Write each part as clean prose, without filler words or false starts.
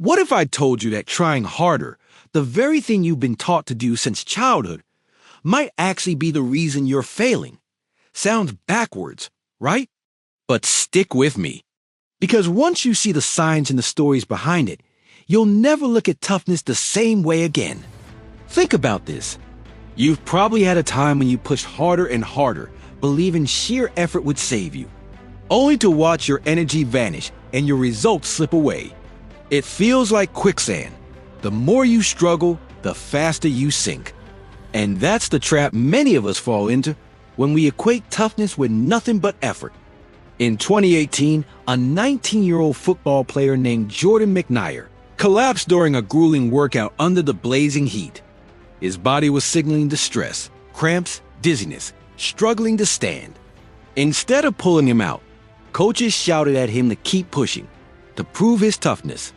What if I told you that trying harder, the very thing you've been taught to do since childhood, might actually be the reason you're failing? Sounds backwards, right? But stick with me. Because once you see the signs and the stories behind it, you'll never look at toughness the same way again. Think about this. You've probably had a time when you pushed harder and harder, believing sheer effort would save you, only to watch your energy vanish and your results slip away. It feels like quicksand. The more you struggle, the faster you sink. And that's the trap many of us fall into when we equate toughness with nothing but effort. In 2018, a 19-year-old football player named Jordan McNair collapsed during a grueling workout under the blazing heat. His body was signaling distress, cramps, dizziness, struggling to stand. Instead of pulling him out, coaches shouted at him to keep pushing, to prove his toughness.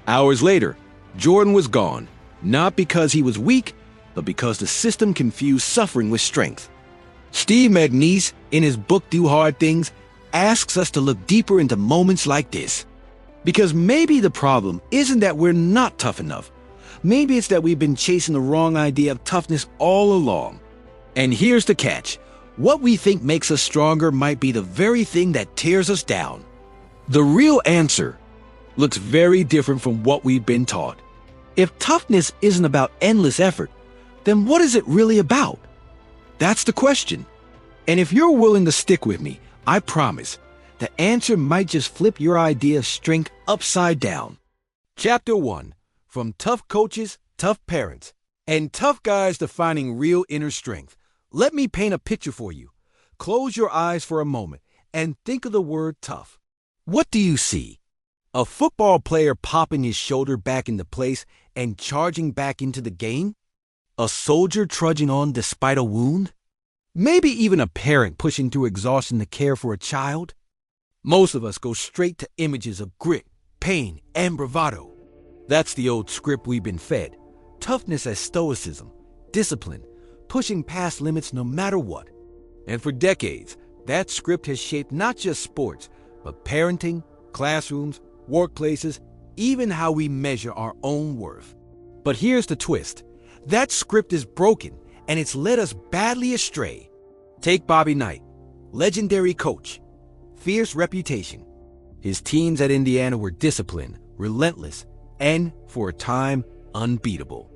Hours later, Jordan was gone, not because he was weak, but because the system confused suffering with strength. Steve Magness, in his book Do Hard Things, asks us to look deeper into moments like this. Because maybe the problem isn't that we're not tough enough. Maybe it's that we've been chasing the wrong idea of toughness all along. And here's the catch. What we think makes us stronger might be the very thing that tears us down. The real answer looks very different from what we've been taught. If toughness isn't about endless effort, then what is it really about? That's the question. And if you're willing to stick with me, I promise, the answer might just flip your idea of strength upside down. Chapter 1. From Tough Coaches, Tough Parents, and Tough Guys Defining Real Inner Strength. Let me paint a picture for you. Close your eyes for a moment and think of the word tough. What do you see? A football player popping his shoulder back into place and charging back into the game? A soldier trudging on despite a wound? Maybe even a parent pushing through exhaustion to care for a child? Most of us go straight to images of grit, pain, and bravado. That's the old script we've been fed. Toughness as stoicism, discipline, pushing past limits no matter what. And for decades, that script has shaped not just sports, but parenting, classrooms, workplaces, even how we measure our own worth. But here's the twist. That script is broken, and it's led us badly astray. Take Bobby Knight, legendary coach, fierce reputation. His teams at Indiana were disciplined, relentless, and, for a time, unbeatable.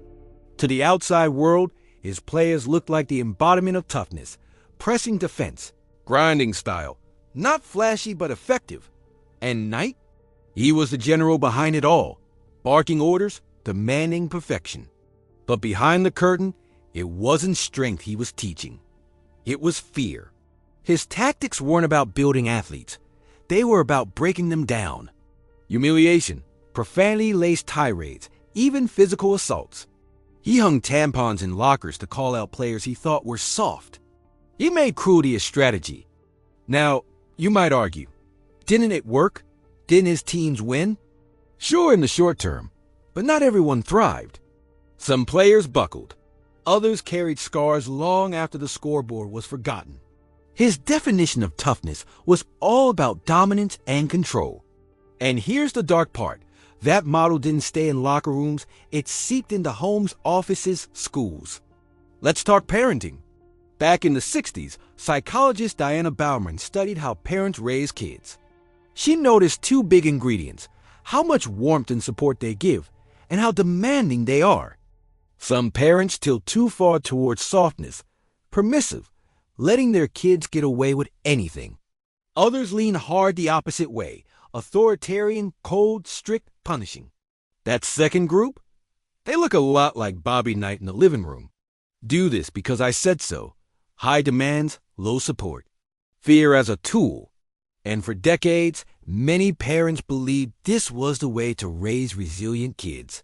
To the outside world, his players looked like the embodiment of toughness, pressing defense, grinding style, not flashy but effective. And Knight? He was the general behind it all, barking orders, demanding perfection. But behind the curtain, it wasn't strength he was teaching. It was fear. His tactics weren't about building athletes. They were about breaking them down. Humiliation, profanity-laced tirades, even physical assaults. He hung tampons in lockers to call out players he thought were soft. He made cruelty a strategy. Now, you might argue, didn't it work? Didn't his teams win? Sure, in the short term, but not everyone thrived. Some players buckled. Others carried scars long after the scoreboard was forgotten. His definition of toughness was all about dominance and control. And here's the dark part. That model didn't stay in locker rooms. It seeped into homes, offices, schools. Let's talk parenting. Back in the 60s, psychologist Diana Bauman studied how parents raise kids. She noticed two big ingredients: how much warmth and support they give, and how demanding they are. Some parents tilt too far towards softness, permissive, letting their kids get away with anything. Others lean hard the opposite way, authoritarian, cold, strict, punishing. That second group? They look a lot like Bobby Knight in the living room. Do this because I said so. High demands, low support. Fear as a tool. And for decades, many parents believed this was the way to raise resilient kids.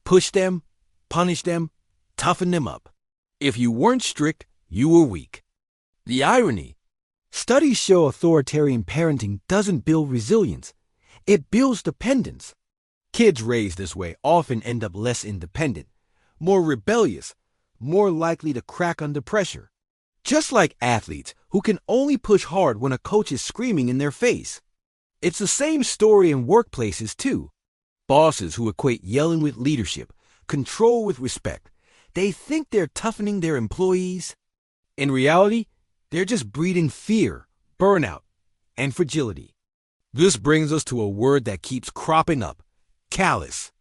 Push them, punish them, toughen them up. If you weren't strict, you were weak. The irony: studies show authoritarian parenting doesn't build resilience. It builds dependence. Kids raised this way often end up less independent, more rebellious, more likely to crack under pressure. Just like athletes who can only push hard when a coach is screaming in their face. It's the same story in workplaces too. Bosses who equate yelling with leadership, control with respect, they think they're toughening their employees. In reality, they're just breeding fear, burnout, and fragility. This brings us to a word that keeps cropping up: callous.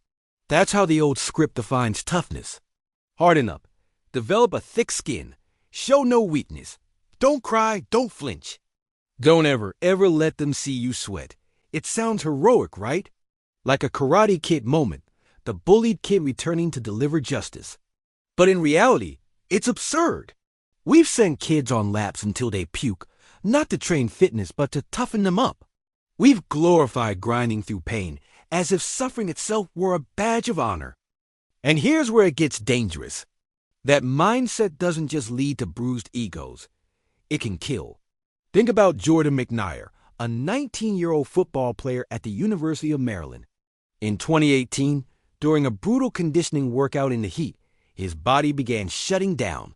That's how the old script defines toughness. Harden up. Develop a thick skin. Show no weakness. Don't cry, don't flinch. Don't ever let them see you sweat. It sounds heroic, right? Like a Karate Kid moment, the bullied kid returning to deliver justice. But in reality, it's absurd. We've sent kids on laps until they puke, not to train fitness, but to toughen them up. We've glorified grinding through pain, as if suffering itself were a badge of honor. And here's where it gets dangerous. That mindset doesn't just lead to bruised egos. It can kill. Think about Jordan McNair, a 19-year-old football player at the University of Maryland. In 2018, during a brutal conditioning workout in the heat, his body began shutting down.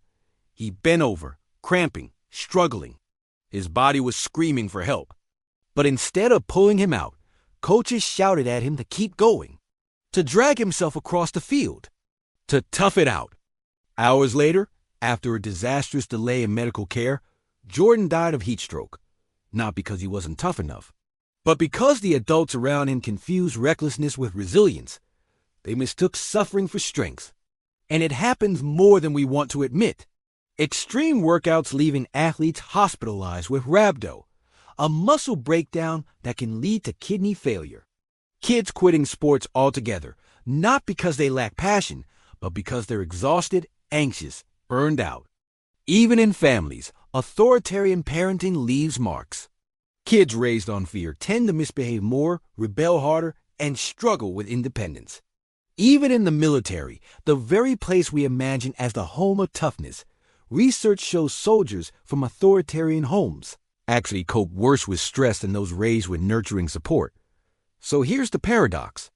He bent over, cramping, struggling. His body was screaming for help. But instead of pulling him out, coaches shouted at him to keep going, to drag himself across the field, to tough it out. Hours later, after a disastrous delay in medical care, Jordan died of heat stroke, not because he wasn't tough enough, but because the adults around him confused recklessness with resilience. They mistook suffering for strength. And it happens more than we want to admit. Extreme workouts leaving athletes hospitalized with rhabdo, a muscle breakdown that can lead to kidney failure. Kids quitting sports altogether, not because they lack passion, but because they're exhausted, anxious, burned out. Even in families, authoritarian parenting leaves marks. Kids raised on fear tend to misbehave more, rebel harder, and struggle with independence. Even in the military, the very place we imagine as the home of toughness, research shows soldiers from authoritarian homes actually cope worse with stress than those raised with nurturing support. So here's the paradox.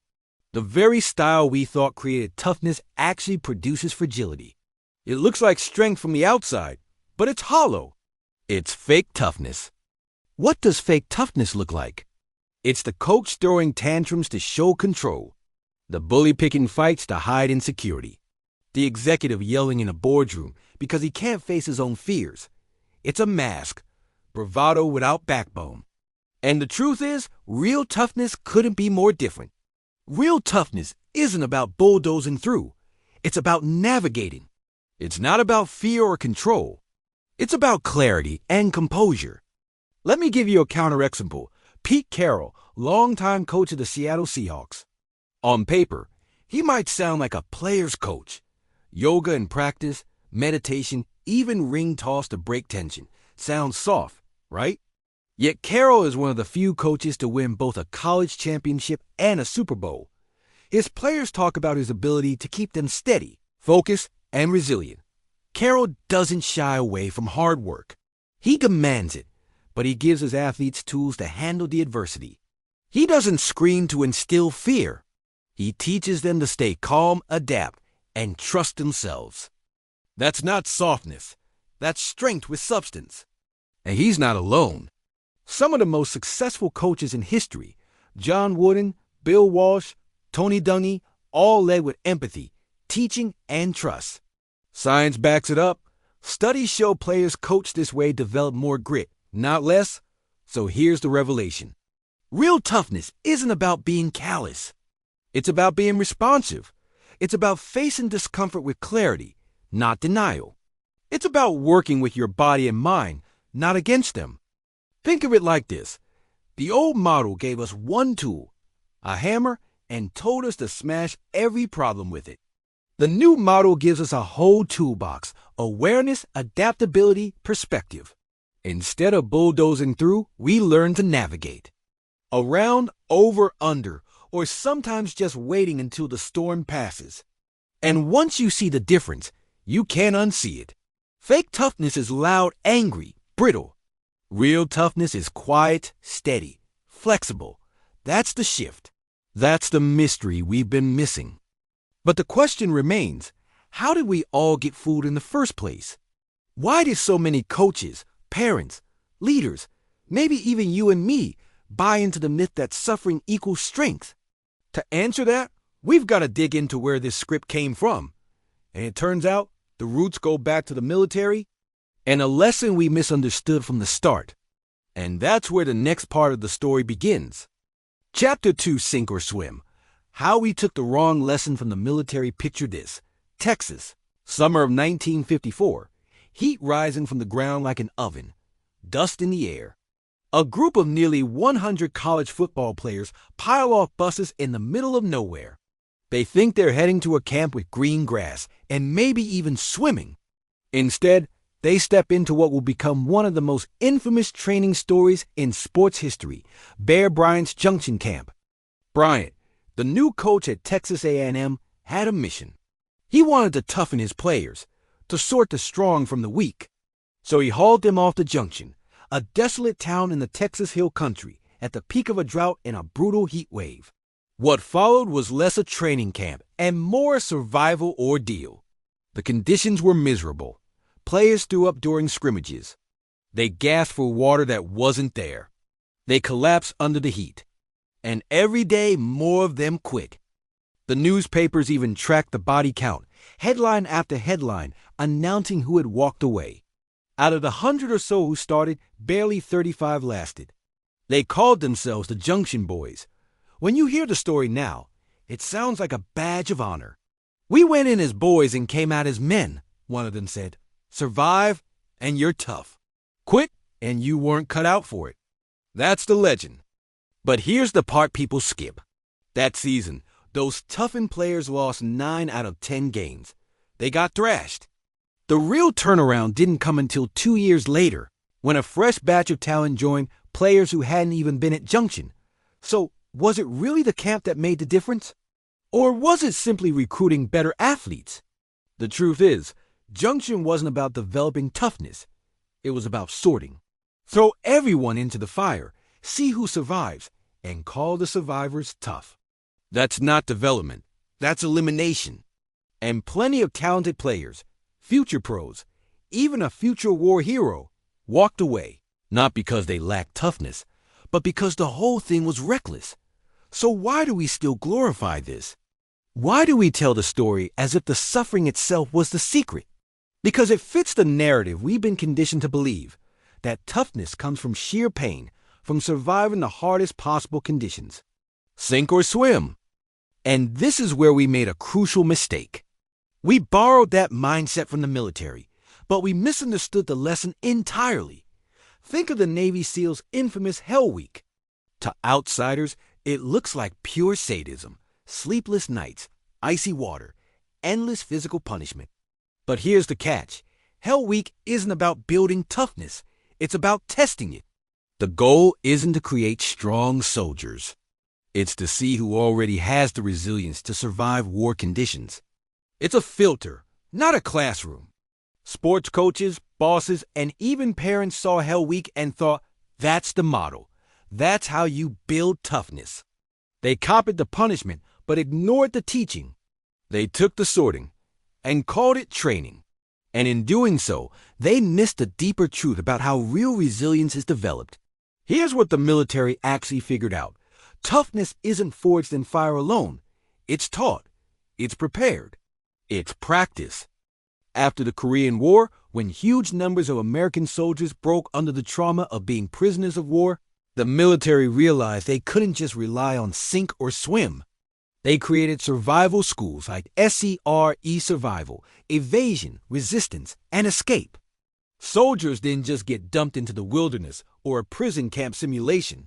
The very style we thought created toughness actually produces fragility. It looks like strength from the outside, but it's hollow. It's fake toughness. What does fake toughness look like? It's the coach throwing tantrums to show control, the bully picking fights to hide insecurity, the executive yelling in a boardroom because he can't face his own fears. It's a mask, bravado without backbone. And the truth is, real toughness couldn't be more different. Real toughness isn't about bulldozing through. It's about navigating. It's not about fear or control. It's about clarity and composure. Let me give you a counterexample. Pete Carroll, longtime coach of the Seattle Seahawks. On paper, he might sound like a player's coach. Yoga in practice, meditation, even ring toss to break tension. Sounds soft, right? Yet Carroll is one of the few coaches to win both a college championship and a Super Bowl. His players talk about his ability to keep them steady, focused, and resilient. Carroll doesn't shy away from hard work. He demands it, but he gives his athletes tools to handle the adversity. He doesn't scream to instill fear. He teaches them to stay calm, adapt, and trust themselves. That's not softness. That's strength with substance. And he's not alone. Some of the most successful coaches in history, John Wooden, Bill Walsh, Tony Dungy, all led with empathy, teaching, and trust. Science backs it up. Studies show players coached this way develop more grit, not less. So here's the revelation. Real toughness isn't about being callous. It's about being responsive. It's about facing discomfort with clarity, not denial. It's about working with your body and mind, not against them. Think of it like this. The old model gave us one tool, a hammer, and told us to smash every problem with it. The new model gives us a whole toolbox: awareness, adaptability, perspective. Instead of bulldozing through, we learn to navigate. Around, over, under, or sometimes just waiting until the storm passes. And once you see the difference, you can't unsee it. Fake toughness is loud, angry, brittle. Real toughness is quiet, steady, flexible. That's the shift. That's the mystery we've been missing. But the question remains, how did we all get fooled in the first place? Why did so many coaches, parents, leaders, maybe even you and me, buy into the myth that suffering equals strength? To answer that, we've got to dig into where this script came from. And it turns out the roots go back to the military and a lesson we misunderstood from the start. And that's where the next part of the story begins. Chapter 2, Sink or Swim. How we took the wrong lesson from the military. Picture this. Texas, summer of 1954. Heat rising from the ground like an oven. Dust in the air. A group of nearly 100 college football players pile off buses in the middle of nowhere. They think they're heading to a camp with green grass and maybe even swimming. Instead, they step into what will become one of the most infamous training stories in sports history, Bear Bryant's Junction Camp. Bryant, the new coach at Texas A&M, had a mission. He wanted to toughen his players, to sort the strong from the weak. So he hauled them off the Junction, a desolate town in the Texas Hill Country, at the peak of a drought and a brutal heat wave. What followed was less a training camp and more a survival ordeal. The conditions were miserable. Players threw up during scrimmages. They gasped for water that wasn't there. They collapsed under the heat. And every day more of them quit. The newspapers even tracked the body count, headline after headline, announcing who had walked away. Out of the 100 or so who started, barely 35 lasted. They called themselves the Junction Boys. When you hear the story now, it sounds like a badge of honor. "We went in as boys and came out as men," one of them said. "Survive, and you're tough. Quit, and you weren't cut out for it." That's the legend. But here's the part people skip. That season, those toughened players lost 9 out of 10 games. They got thrashed. The real turnaround didn't come until 2 years later, when a fresh batch of talent joined players who hadn't even been at Junction. So, was it really the camp that made the difference? Or was it simply recruiting better athletes? The truth is, Junction wasn't about developing toughness. It was about sorting. Throw everyone into the fire, see who survives, and call the survivors tough. That's not development. That's elimination. And plenty of talented players, future pros, even a future war hero, walked away, not because they lacked toughness, but because the whole thing was reckless. So why do we still glorify this? Why do we tell the story as if the suffering itself was the secret? Because it fits the narrative we've been conditioned to believe, that toughness comes from sheer pain, from surviving the hardest possible conditions. Sink or swim. And this is where we made a crucial mistake. We borrowed that mindset from the military, but we misunderstood the lesson entirely. Think of the Navy SEALs' infamous Hell Week. To outsiders, it looks like pure sadism, sleepless nights, icy water, endless physical punishment. But here's the catch. Hell Week isn't about building toughness. It's about testing it. The goal isn't to create strong soldiers. It's to see who already has the resilience to survive war conditions. It's a filter, not a classroom. Sports coaches, bosses, and even parents saw Hell Week and thought, that's the model. That's how you build toughness. They copied the punishment, but ignored the teaching. They took the sorting and called it training. And in doing so, they missed a deeper truth about how real resilience is developed. Here's what the military actually figured out. Toughness isn't forged in fire alone. It's taught. It's prepared. It's practiced. After the Korean War, when huge numbers of American soldiers broke under the trauma of being prisoners of war, the military realized they couldn't just rely on sink or swim. They created survival schools like SCRE Survival, Evasion, Resistance, and Escape. Soldiers didn't just get dumped into the wilderness or a prison camp simulation.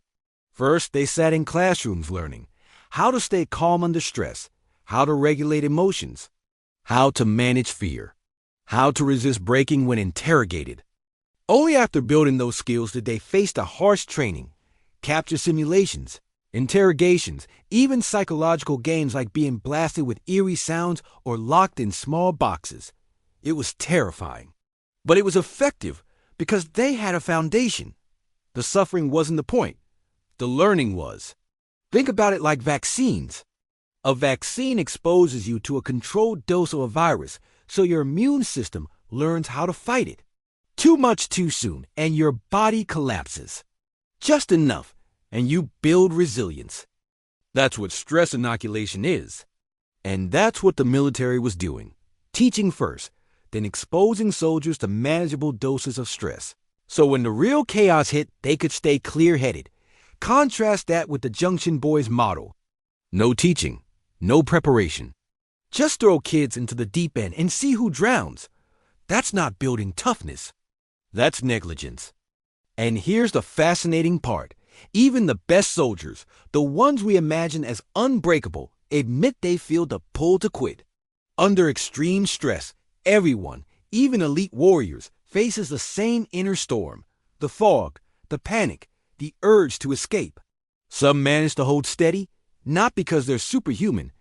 First, they sat in classrooms learning how to stay calm under stress, how to regulate emotions, how to manage fear, how to resist breaking when interrogated. Only after building those skills did they face the harsh training, capture simulations, interrogations, even psychological games like being blasted with eerie sounds or locked in small boxes. It was terrifying. But it was effective because they had a foundation. The suffering wasn't the point. The learning was. Think about it like vaccines. A vaccine exposes you to a controlled dose of a virus, so your immune system learns how to fight it. Too much too soon, and your body collapses. Just enough, and you build resilience. That's what stress inoculation is. And that's what the military was doing. Teaching first, then exposing soldiers to manageable doses of stress. So when the real chaos hit, they could stay clear-headed. Contrast that with the Junction Boys model. No teaching, no preparation. Just throw kids into the deep end and see who drowns. That's not building toughness. That's negligence. And here's the fascinating part. Even the best soldiers, the ones we imagine as unbreakable, admit they feel the pull to quit. Under extreme stress, everyone, even elite warriors, faces the same inner storm. The fog, the panic, the urge to escape. Some manage to hold steady, not because they're superhuman,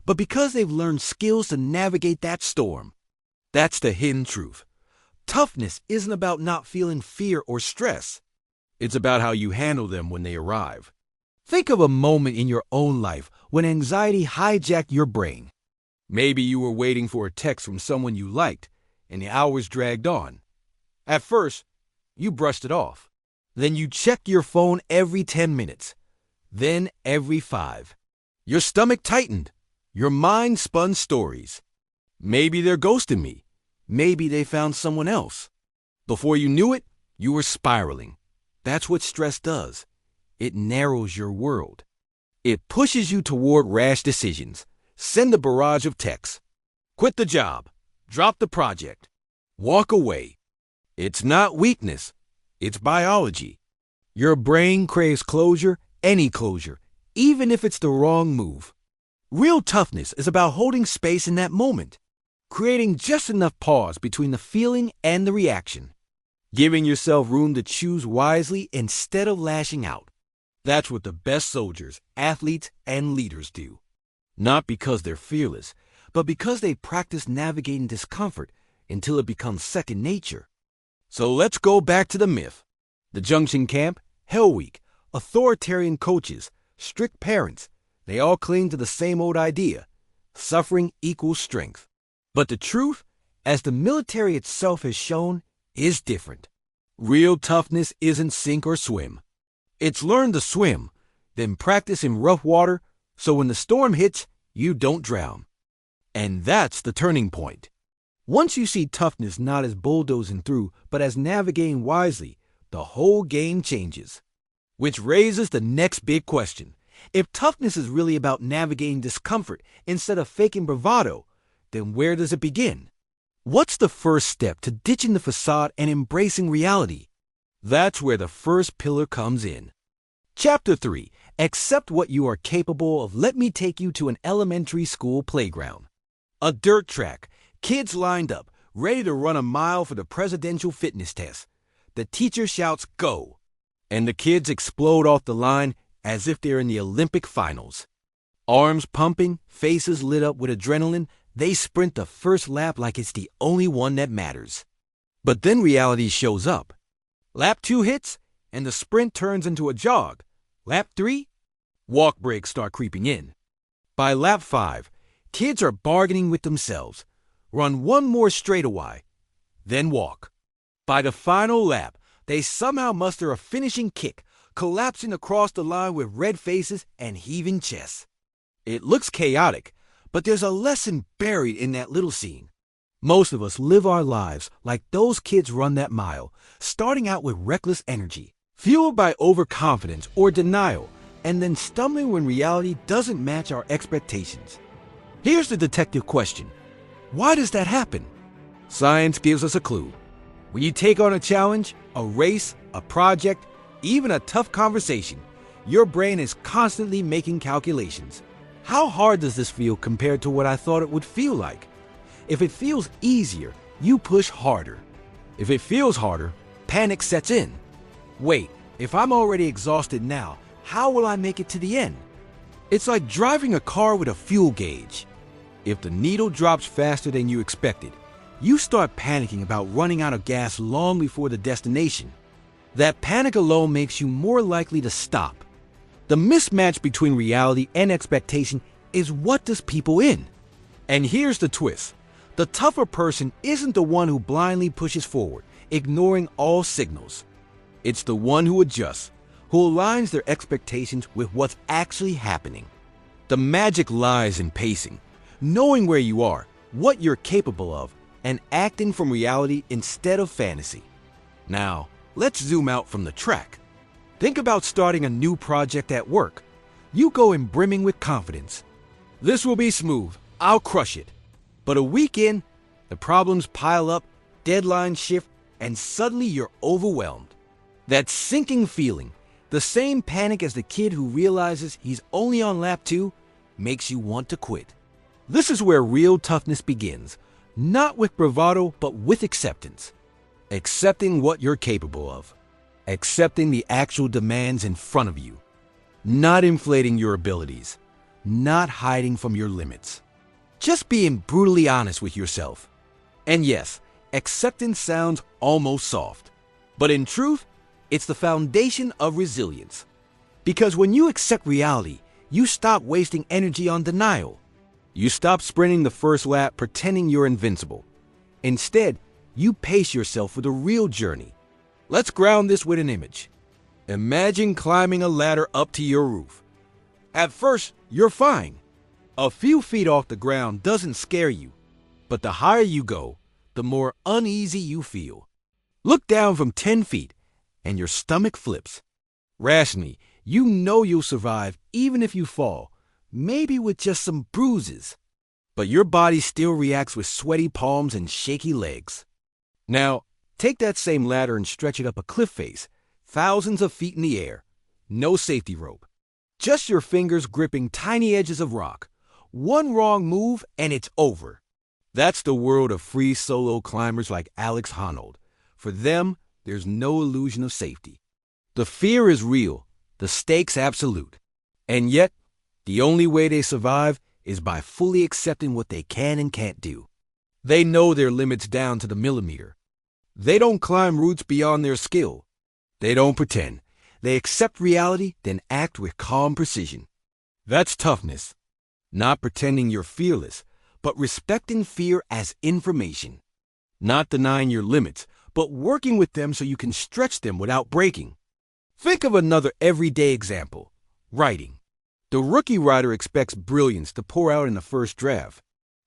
but because they've learned skills to navigate that storm. That's the hidden truth. Toughness isn't about not feeling fear or stress. It's about how you handle them when they arrive. Think of a moment in your own life when anxiety hijacked your brain. Maybe you were waiting for a text from someone you liked, and the hours dragged on. At first, you brushed it off. Then you checked your phone every 10 minutes. Then every 5. Your stomach tightened. Your mind spun stories. Maybe they're ghosting me. Maybe they found someone else. Before you knew it, you were spiraling. That's what stress does. It narrows your world. It pushes you toward rash decisions. Send a barrage of texts. Quit the job. Drop the project. Walk away. It's not weakness. It's biology. Your brain craves closure, any closure, even if it's the wrong move. Real toughness is about holding space in that moment, creating just enough pause between the feeling and the reaction, giving yourself room to choose wisely instead of lashing out. That's what the best soldiers, athletes, and leaders do. Not because they're fearless, but because they practice navigating discomfort until it becomes second nature. So let's go back to the myth. The Junction Camp, Hell Week, authoritarian coaches, strict parents, they all cling to the same old idea. Suffering equals strength. But the truth, as the military itself has shown, is different. Real toughness isn't sink or swim. It's learn to swim, then practice in rough water, so when the storm hits, you don't drown. And that's the turning point. Once you see toughness not as bulldozing through, but as navigating wisely, the whole game changes. Which raises the next big question. If toughness is really about navigating discomfort instead of faking bravado, then where does it begin? What's the first step to ditching the facade and embracing reality? That's where the first pillar comes in. Chapter 3. Accept what you are capable of. Let me take you to an elementary school playground. A dirt track. Kids lined up, ready to run a mile for the presidential fitness test. The teacher shouts, "Go!" And the kids explode off the line as if they're in the Olympic finals. Arms pumping, faces lit up with adrenaline, they sprint the first lap like it's the only one that matters. But then reality shows up. Lap 2 hits, and the sprint turns into a jog. Lap 3, walk breaks start creeping in. By lap 5, kids are bargaining with themselves. Run one more straightaway, then walk. By the final lap, they somehow muster a finishing kick, collapsing across the line with red faces and heaving chests. It looks chaotic, but there's a lesson buried in that little scene. Most of us live our lives like those kids run that mile, starting out with reckless energy, fueled by overconfidence or denial, and then stumbling when reality doesn't match our expectations. Here's the detective question. Why does that happen? Science gives us a clue. When you take on a challenge, a race, a project, even a tough conversation, your brain is constantly making calculations. How hard does this feel compared to what I thought it would feel like? If it feels easier, you push harder. If it feels harder, panic sets in. Wait, if I'm already exhausted now, how will I make it to the end? It's like driving a car with a fuel gauge. If the needle drops faster than you expected, you start panicking about running out of gas long before the destination. That panic alone makes you more likely to stop. The mismatch between reality and expectation is what does people in. And here's the twist. The tougher person isn't the one who blindly pushes forward, ignoring all signals. It's the one who adjusts, who aligns their expectations with what's actually happening. The magic lies in pacing, knowing where you are, what you're capable of, and acting from reality instead of fantasy. Now, let's zoom out from the track. Think about starting a new project at work. You go in brimming with confidence. This will be smooth. I'll crush it. But a week in, the problems pile up, deadlines shift, and suddenly you're overwhelmed. That sinking feeling, the same panic as the kid who realizes he's only on lap 2, makes you want to quit. This is where real toughness begins, not with bravado, but with acceptance. Accepting what you're capable of. Accepting the actual demands in front of you. Not inflating your abilities. Not hiding from your limits. Just being brutally honest with yourself. And yes, acceptance sounds almost soft. But in truth, it's the foundation of resilience. Because when you accept reality, you stop wasting energy on denial. You stop sprinting the first lap pretending you're invincible. Instead, you pace yourself for the real journey. Let's ground this with an image. Imagine climbing a ladder up to your roof. At first, you're fine. A few feet off the ground doesn't scare you. But the higher you go, the more uneasy you feel. Look down from 10 feet, and your stomach flips. Rationally, you know you'll survive even if you fall, maybe with just some bruises. But your body still reacts with sweaty palms and shaky legs. Now, take that same ladder and stretch it up a cliff face, thousands of feet in the air. No safety rope. Just your fingers gripping tiny edges of rock. One wrong move and it's over. That's the world of free solo climbers like Alex Honnold. For them, there's no illusion of safety. The fear is real, the stakes absolute. And yet, the only way they survive is by fully accepting what they can and can't do. They know their limits down to the millimeter. They don't climb routes beyond their skill. They don't pretend. They accept reality, then act with calm precision. That's toughness. Not pretending you're fearless, but respecting fear as information. Not denying your limits, but working with them so you can stretch them without breaking. Think of another everyday example. Writing. The rookie writer expects brilliance to pour out in the first draft.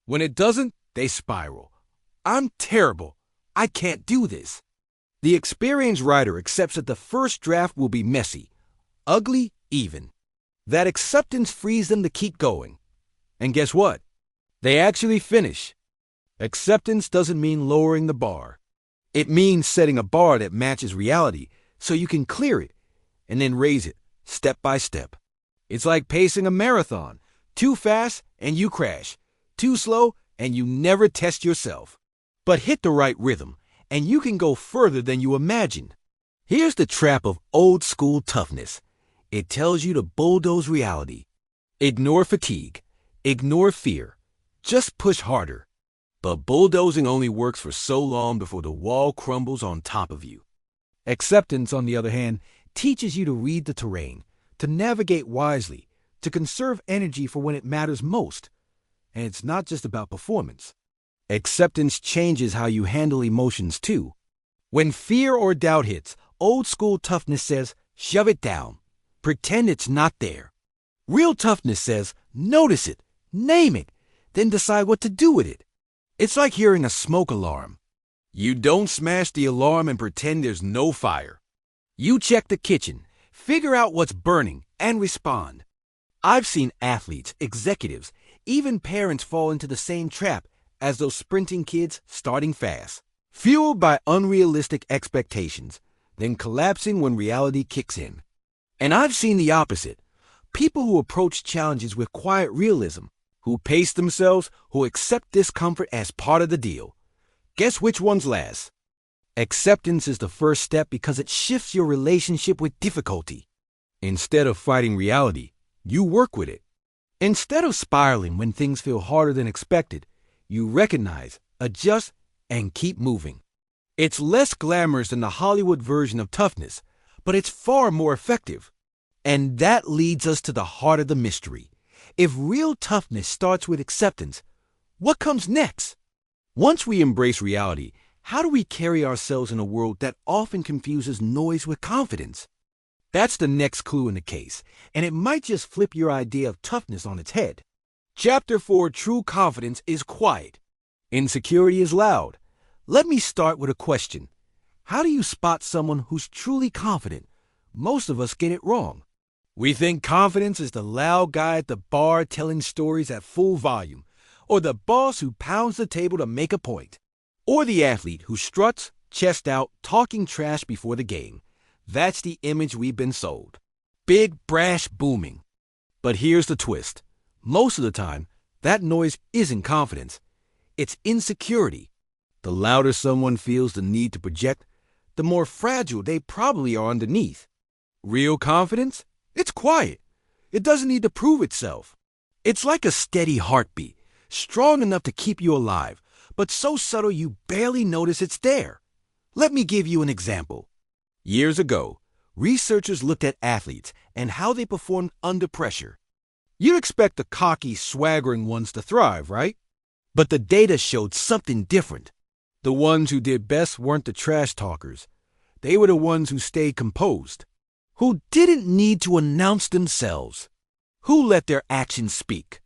When it doesn't, they spiral. I'm terrible. I can't do this. The experienced writer accepts that the first draft will be messy, ugly, even. That acceptance frees them to keep going. And guess what? They actually finish. Acceptance doesn't mean lowering the bar. It means setting a bar that matches reality so you can clear it and then raise it step by step. It's like pacing a marathon. Too fast and you crash. Too slow and you never test yourself. But hit the right rhythm and you can go further than you imagined. Here's the trap of old school toughness. It tells you to bulldoze reality. Ignore fatigue. Ignore fear. Just push harder. But bulldozing only works for so long before the wall crumbles on top of you. Acceptance, on the other hand, teaches you to read the terrain, to navigate wisely, to conserve energy for when it matters most. And it's not just about performance. Acceptance changes how you handle emotions too. When fear or doubt hits, old school toughness says, shove it down. Pretend it's not there. Real toughness says, notice it, name it, then decide what to do with it. It's like hearing a smoke alarm. You don't smash the alarm and pretend there's no fire. You check the kitchen, figure out what's burning, and respond. I've seen athletes, executives, even parents fall into the same trap as those sprinting kids starting fast, fueled by unrealistic expectations, then collapsing when reality kicks in. And I've seen the opposite. People who approach challenges with quiet realism, who pace themselves, who accept discomfort as part of the deal. Guess which one's last? Acceptance is the first step because it shifts your relationship with difficulty. Instead of fighting reality, you work with it. Instead of spiraling when things feel harder than expected, you recognize, adjust, and keep moving. It's less glamorous than the Hollywood version of toughness, but it's far more effective. And that leads us to the heart of the mystery. If real toughness starts with acceptance, what comes next? Once we embrace reality, how do we carry ourselves in a world that often confuses noise with confidence? That's the next clue in the case, and it might just flip your idea of toughness on its head. Chapter 4: True Confidence is Quiet. Insecurity is loud. Let me start with a question. How do you spot someone who's truly confident? Most of us get it wrong. We think confidence is the loud guy at the bar telling stories at full volume, or the boss who pounds the table to make a point, or the athlete who struts, chest out, talking trash before the game. That's the image we've been sold. Big, brash, booming. But here's the twist. Most of the time, that noise isn't confidence. It's insecurity. The louder someone feels the need to project, the more fragile they probably are underneath. Real confidence? It's quiet. It doesn't need to prove itself. It's like a steady heartbeat, strong enough to keep you alive, but so subtle you barely notice it's there. Let me give you an example. Years ago, researchers looked at athletes and how they performed under pressure. You'd expect the cocky, swaggering ones to thrive, right? But the data showed something different. The ones who did best weren't the trash talkers. They were the ones who stayed composed, who didn't need to announce themselves, who let their actions speak.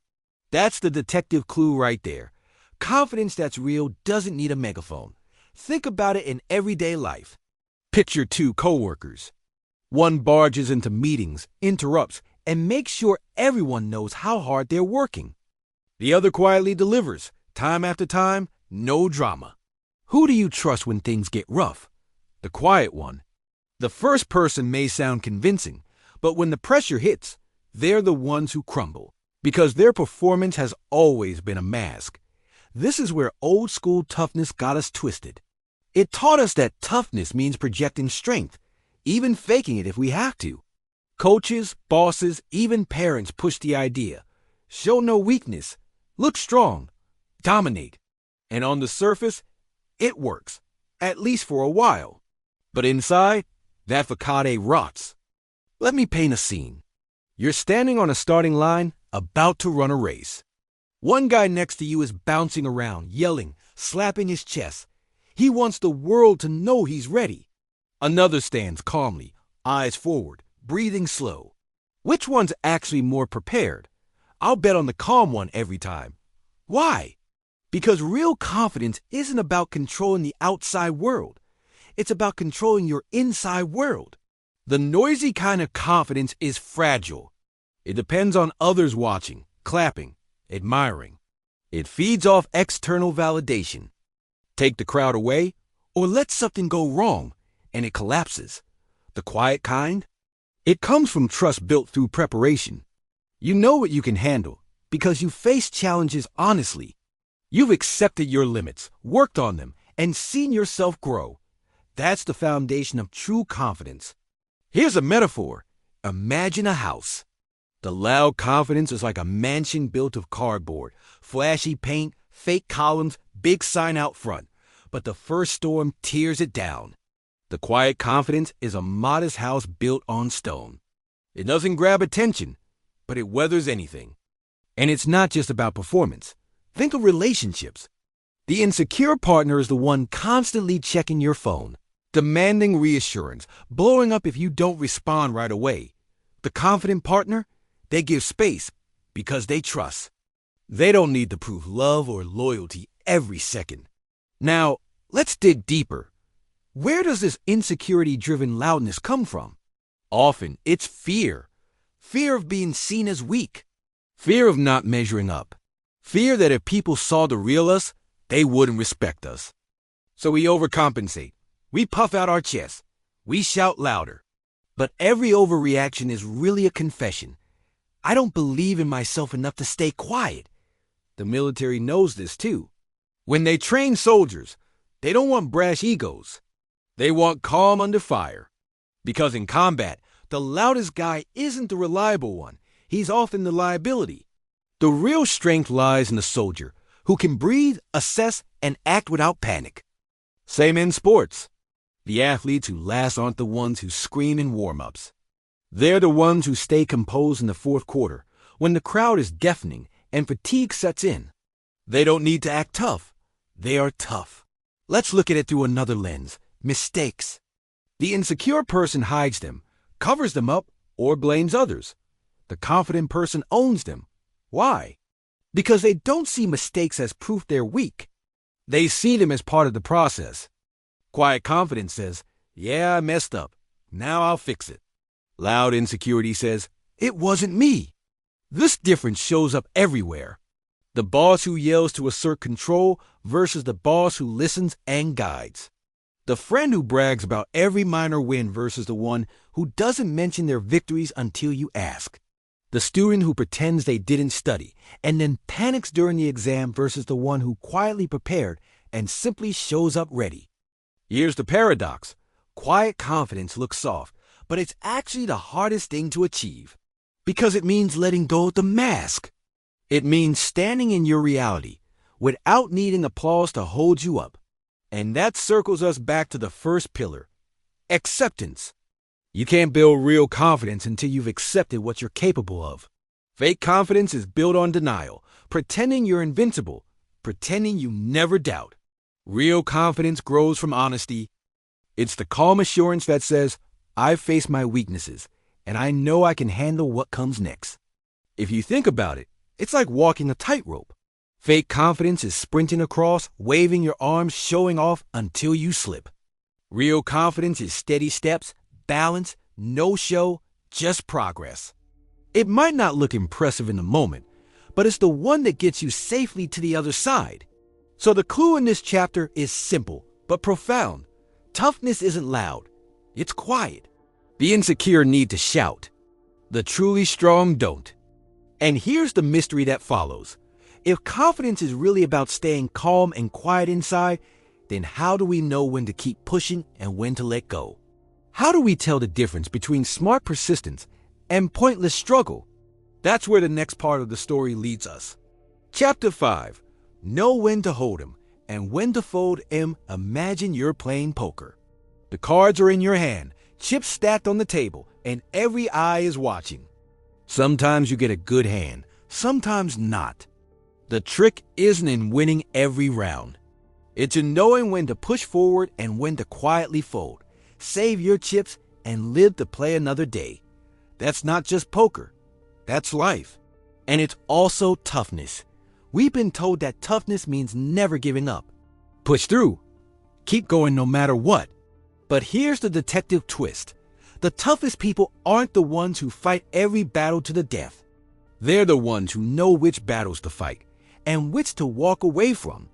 That's the detective clue right there. Confidence that's real doesn't need a megaphone. Think about it in everyday life. Picture two coworkers. One barges into meetings, interrupts, and makes sure everyone knows how hard they're working. The other quietly delivers, time after time, no drama. Who do you trust when things get rough? The quiet one. The first person may sound convincing, but when the pressure hits, they're the ones who crumble, because their performance has always been a mask. This is where old school toughness got us twisted. It taught us that toughness means projecting strength, even faking it if we have to. Coaches, bosses, even parents push the idea. Show no weakness. Look strong. Dominate. And on the surface, it works, at least for a while. But inside, that facade rots. Let me paint a scene. You're standing on a starting line, about to run a race. One guy next to you is bouncing around, yelling, slapping his chest. He wants the world to know he's ready. Another stands calmly, eyes forward, breathing slow. Which one's actually more prepared? I'll bet on the calm one every time. Why? Because real confidence isn't about controlling the outside world. It's about controlling your inside world. The noisy kind of confidence is fragile. It depends on others watching, clapping, admiring. It feeds off external validation. Take the crowd away, or let something go wrong, and it collapses. The quiet kind? It comes from trust built through preparation. You know what you can handle because you face challenges honestly. You've accepted your limits, worked on them, and seen yourself grow. That's the foundation of true confidence. Here's a metaphor. Imagine a house. The loud confidence is like a mansion built of cardboard, flashy paint, fake columns, big sign out front. But the first storm tears it down. The quiet confidence is a modest house built on stone. It doesn't grab attention, but it weathers anything. And it's not just about performance. Think of relationships. The insecure partner is the one constantly checking your phone, demanding reassurance, blowing up if you don't respond right away. The confident partner, they give space because they trust. They don't need to prove love or loyalty every second. Now, let's dig deeper. Where does this insecurity-driven loudness come from? Often, it's fear. Fear of being seen as weak. Fear of not measuring up. Fear that if people saw the real us, they wouldn't respect us. So we overcompensate. We puff out our chests. We shout louder. But every overreaction is really a confession. I don't believe in myself enough to stay quiet. The military knows this too. When they train soldiers, they don't want brash egos. They want calm under fire. Because in combat, the loudest guy isn't the reliable one. He's often the liability. The real strength lies in the soldier, who can breathe, assess, and act without panic. Same in sports. The athletes who last aren't the ones who scream in warm-ups. They're the ones who stay composed in the fourth quarter, when the crowd is deafening and fatigue sets in. They don't need to act tough. They are tough. Let's look at it through another lens. Mistakes. The insecure person hides them, covers them up or blames others. The confident person owns them. Why? Because they don't see mistakes as proof they're weak. They see them as part of the process. Quiet confidence says, yeah, I messed up. Now I'll fix it. Loud insecurity says, it wasn't me. This difference shows up everywhere. The boss who yells to assert control versus the boss who listens and guides. The friend who brags about every minor win versus the one who doesn't mention their victories until you ask. The student who pretends they didn't study and then panics during the exam versus the one who quietly prepared and simply shows up ready. Here's the paradox. Quiet confidence looks soft, but it's actually the hardest thing to achieve. Because it means letting go of the mask. It means standing in your reality without needing applause to hold you up. And that circles us back to the first pillar, acceptance. You can't build real confidence until you've accepted what you're capable of. Fake confidence is built on denial, pretending you're invincible, pretending you never doubt. Real confidence grows from honesty. It's the calm assurance that says, I've faced my weaknesses, and I know I can handle what comes next. If you think about it, it's like walking a tightrope. Fake confidence is sprinting across, waving your arms, showing off until you slip. Real confidence is steady steps, balance, no show, just progress. It might not look impressive in the moment, but it's the one that gets you safely to the other side. So the clue in this chapter is simple, but profound. Toughness isn't loud. It's quiet. The insecure need to shout. The truly strong don't. And here's the mystery that follows. If confidence is really about staying calm and quiet inside, then how do we know when to keep pushing and when to let go? How do we tell the difference between smart persistence and pointless struggle? That's where the next part of the story leads us. Chapter 5. Know when to hold 'em and when to fold 'em. Imagine you're playing poker. The cards are in your hand, chips stacked on the table, and every eye is watching. Sometimes you get a good hand, sometimes not. The trick isn't in winning every round. It's in knowing when to push forward and when to quietly fold. Save your chips and live to play another day. That's not just poker. That's life. And it's also toughness. We've been told that toughness means never giving up. Push through. Keep going no matter what. But here's the detective twist. The toughest people aren't the ones who fight every battle to the death. They're the ones who know which battles to fight and which to walk away from.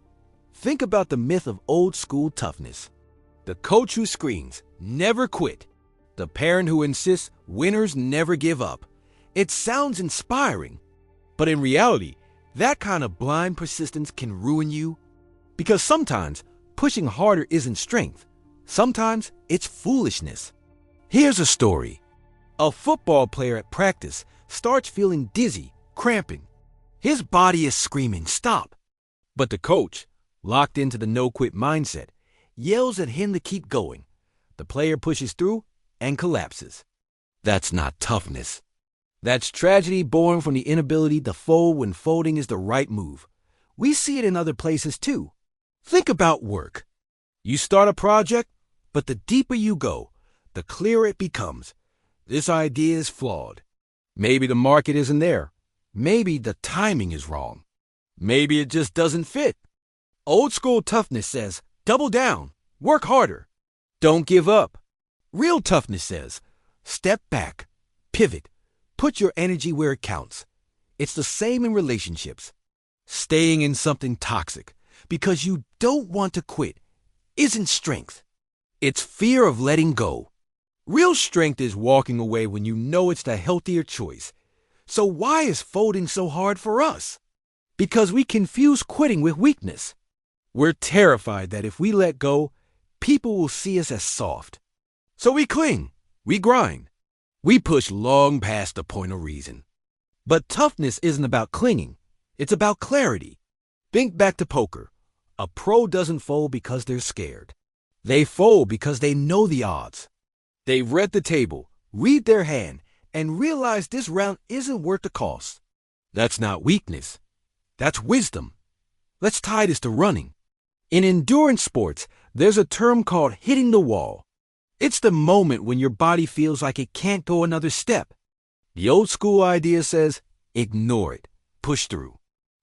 Think about the myth of old school toughness. The coach who screams, never quit. The parent who insists winners never give up. It sounds inspiring, but in reality, that kind of blind persistence can ruin you. Because sometimes pushing harder isn't strength. Sometimes it's foolishness. Here's a story. A football player at practice starts feeling dizzy, cramping. His body is screaming, stop. But the coach, locked into the no-quit mindset, yells at him to keep going. The player pushes through and collapses. That's not toughness. That's tragedy born from the inability to fold when folding is the right move. We see it in other places too. Think about work. You start a project, but the deeper you go, the clearer it becomes. This idea is flawed. Maybe the market isn't there. Maybe the timing is wrong. Maybe it just doesn't fit. Old school toughness says, double down, work harder. Don't give up. Real toughness says, step back, pivot, put your energy where it counts. It's the same in relationships. Staying in something toxic because you don't want to quit isn't strength. It's fear of letting go. Real strength is walking away when you know it's the healthier choice. So why is folding so hard for us? Because we confuse quitting with weakness. We're terrified that if we let go, people will see us as soft. So we cling, we grind, we push long past the point of reason. But toughness isn't about clinging, it's about clarity. Think back to poker. A pro doesn't fold because they're scared. They fold because they know the odds. They've read the table, read their hand, and realize this round isn't worth the cost. That's not weakness. That's wisdom. Let's tie this to running. In endurance sports, there's a term called hitting the wall. It's the moment when your body feels like it can't go another step. The old school idea says, ignore it, push through.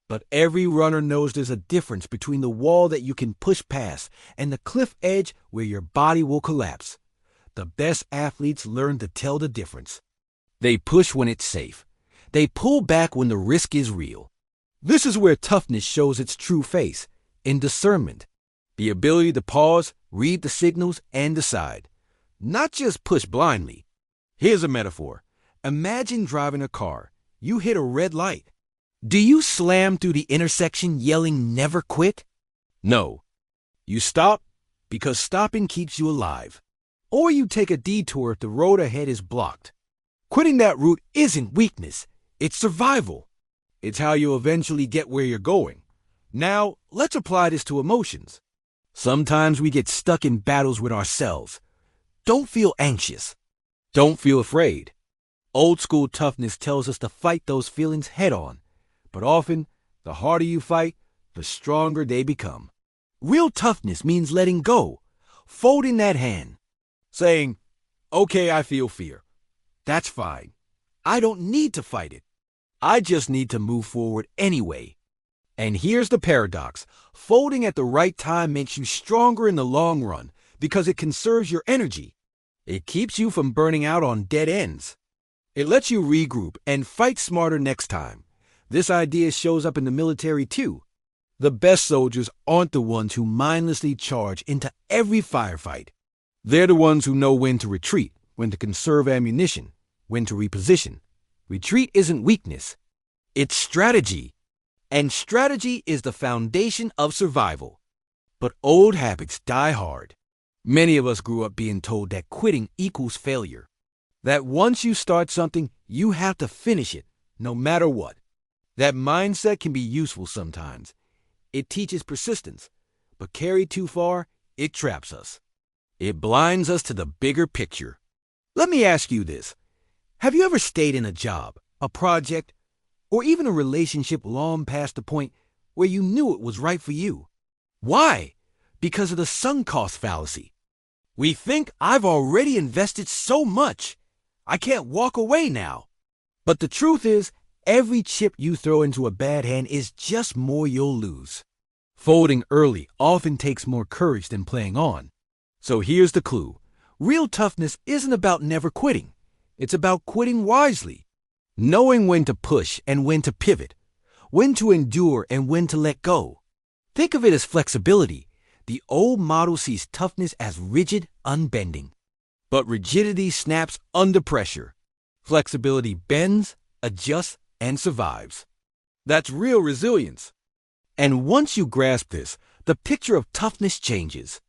But every runner knows there's a difference between the wall that you can push past and the cliff edge where your body will collapse. The best athletes learn to tell the difference. They push when it's safe. They pull back when the risk is real. This is where toughness shows its true face, in discernment. The ability to pause, read the signals, and decide. Not just push blindly. Here's a metaphor. Imagine driving a car. You hit a red light. Do you slam through the intersection yelling never quit? No. You stop because stopping keeps you alive. Or you take a detour if the road ahead is blocked. Quitting that route isn't weakness. It's survival. It's how you eventually get where you're going. Now, let's apply this to emotions. Sometimes we get stuck in battles with ourselves. Don't feel anxious. Don't feel afraid. Old school toughness tells us to fight those feelings head on. But often, the harder you fight, the stronger they become. Real toughness means letting go, folding that hand, saying, okay, I feel fear. That's fine. I don't need to fight it. I just need to move forward anyway. And here's the paradox. Folding at the right time makes you stronger in the long run because it conserves your energy. It keeps you from burning out on dead ends. It lets you regroup and fight smarter next time. This idea shows up in the military too. The best soldiers aren't the ones who mindlessly charge into every firefight. They're the ones who know when to retreat, when to conserve ammunition, when to reposition. Retreat isn't weakness. It's strategy. And strategy is the foundation of survival. But old habits die hard. Many of us grew up being told that quitting equals failure. That once you start something, you have to finish it, no matter what. That mindset can be useful sometimes. It teaches persistence, but carried too far, it traps us. It blinds us to the bigger picture. Let me ask you this. Have you ever stayed in a job, a project, or even a relationship long past the point where you knew it was right for you? Why? Because of the sunk cost fallacy. We think I've already invested so much. I can't walk away now. But the truth is, every chip you throw into a bad hand is just more you'll lose. Folding early often takes more courage than playing on. So here's the clue. Real toughness isn't about never quitting. It's about quitting wisely. Knowing when to push and when to pivot. When to endure and when to let go. Think of it as flexibility. The old model sees toughness as rigid, unbending. But rigidity snaps under pressure. Flexibility bends, adjusts, and survives. That's real resilience. And once you grasp this, the picture of toughness changes.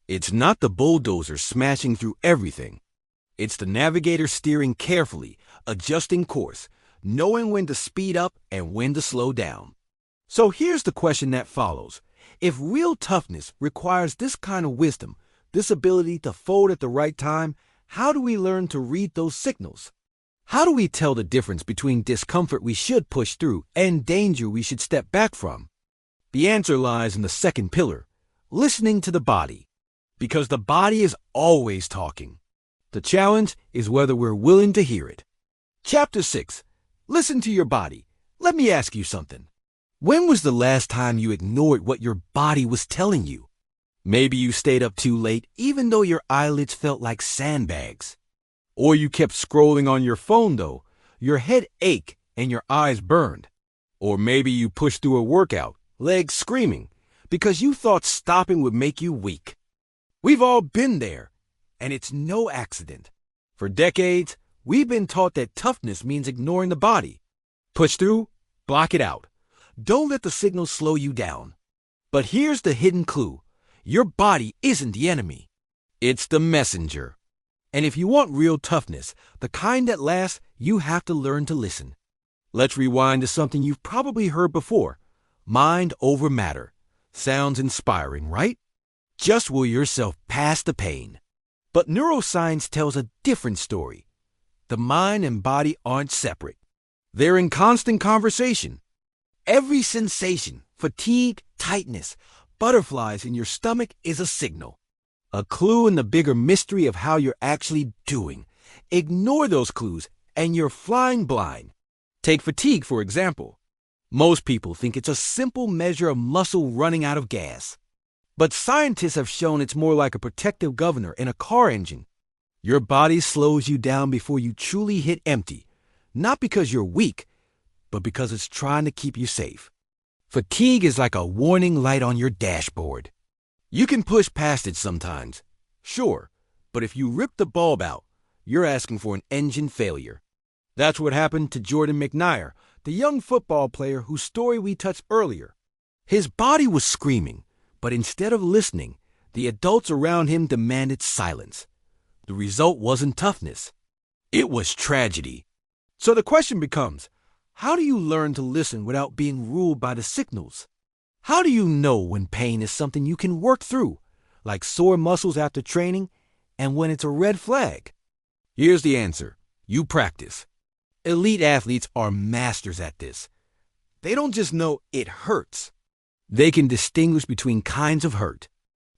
It's not the bulldozer smashing through everything. It's the navigator steering carefully, adjusting course, knowing when to speed up and when to slow down. So here's the question that follows. If real toughness requires this kind of wisdom, this ability to fold at the right time, how do we learn to read those signals? How do we tell the difference between discomfort we should push through and danger we should step back from? The answer lies in the second pillar, listening to the body. Because the body is always talking. The challenge is whether we're willing to hear it. Chapter 6. Listen to your body. Let me ask you something. When was the last time you ignored what your body was telling you? Maybe you stayed up too late even though your eyelids felt like sandbags. Or you kept scrolling on your phone though, your head ached and your eyes burned. Or maybe you pushed through a workout, legs screaming, because you thought stopping would make you weak. We've all been there, and it's no accident. For decades, we've been taught that toughness means ignoring the body. Push through, block it out. Don't let the signal slow you down. But here's the hidden clue. Your body isn't the enemy. It's the messenger. And if you want real toughness, the kind that lasts, you have to learn to listen. Let's rewind to something you've probably heard before. Mind over matter. Sounds inspiring, right? Just will yourself past the pain. But neuroscience tells a different story. The mind and body aren't separate. They're in constant conversation. Every sensation, fatigue, tightness, butterflies in your stomach is a signal. A clue in the bigger mystery of how you're actually doing. Ignore those clues, and you're flying blind. Take fatigue, for example. Most people think it's a simple measure of muscle running out of gas. But scientists have shown it's more like a protective governor in a car engine. Your body slows you down before you truly hit empty, not because you're weak, but because it's trying to keep you safe. Fatigue is like a warning light on your dashboard. You can push past it sometimes, sure, but if you rip the bulb out, you're asking for an engine failure. That's what happened to Jordan McNair, the young football player whose story we touched earlier. His body was screaming, but instead of listening, the adults around him demanded silence. The result wasn't toughness. It was tragedy. So the question becomes, how do you learn to listen without being ruled by the signals? How do you know when pain is something you can work through, like sore muscles after training, and when it's a red flag? Here's the answer. You practice. Elite athletes are masters at this. They don't just know it hurts. They can distinguish between kinds of hurt.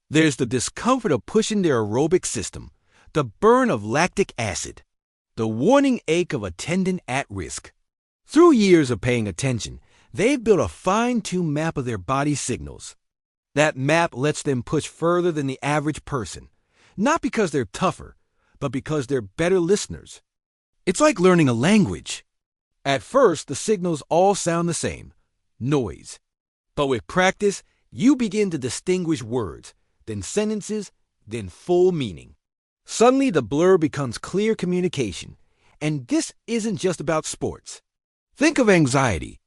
There's the discomfort of pushing their aerobic system, the burn of lactic acid, the warning ache of a tendon at risk. Through years of paying attention, they've built a fine-tuned map of their body signals. That map lets them push further than the average person, not because they're tougher, but because they're better listeners. It's like learning a language. At first, the signals all sound the same, noise. But with practice, you begin to distinguish words, then sentences, then full meaning. Suddenly, the blur becomes clear communication. And this isn't just about sports. Think of anxiety.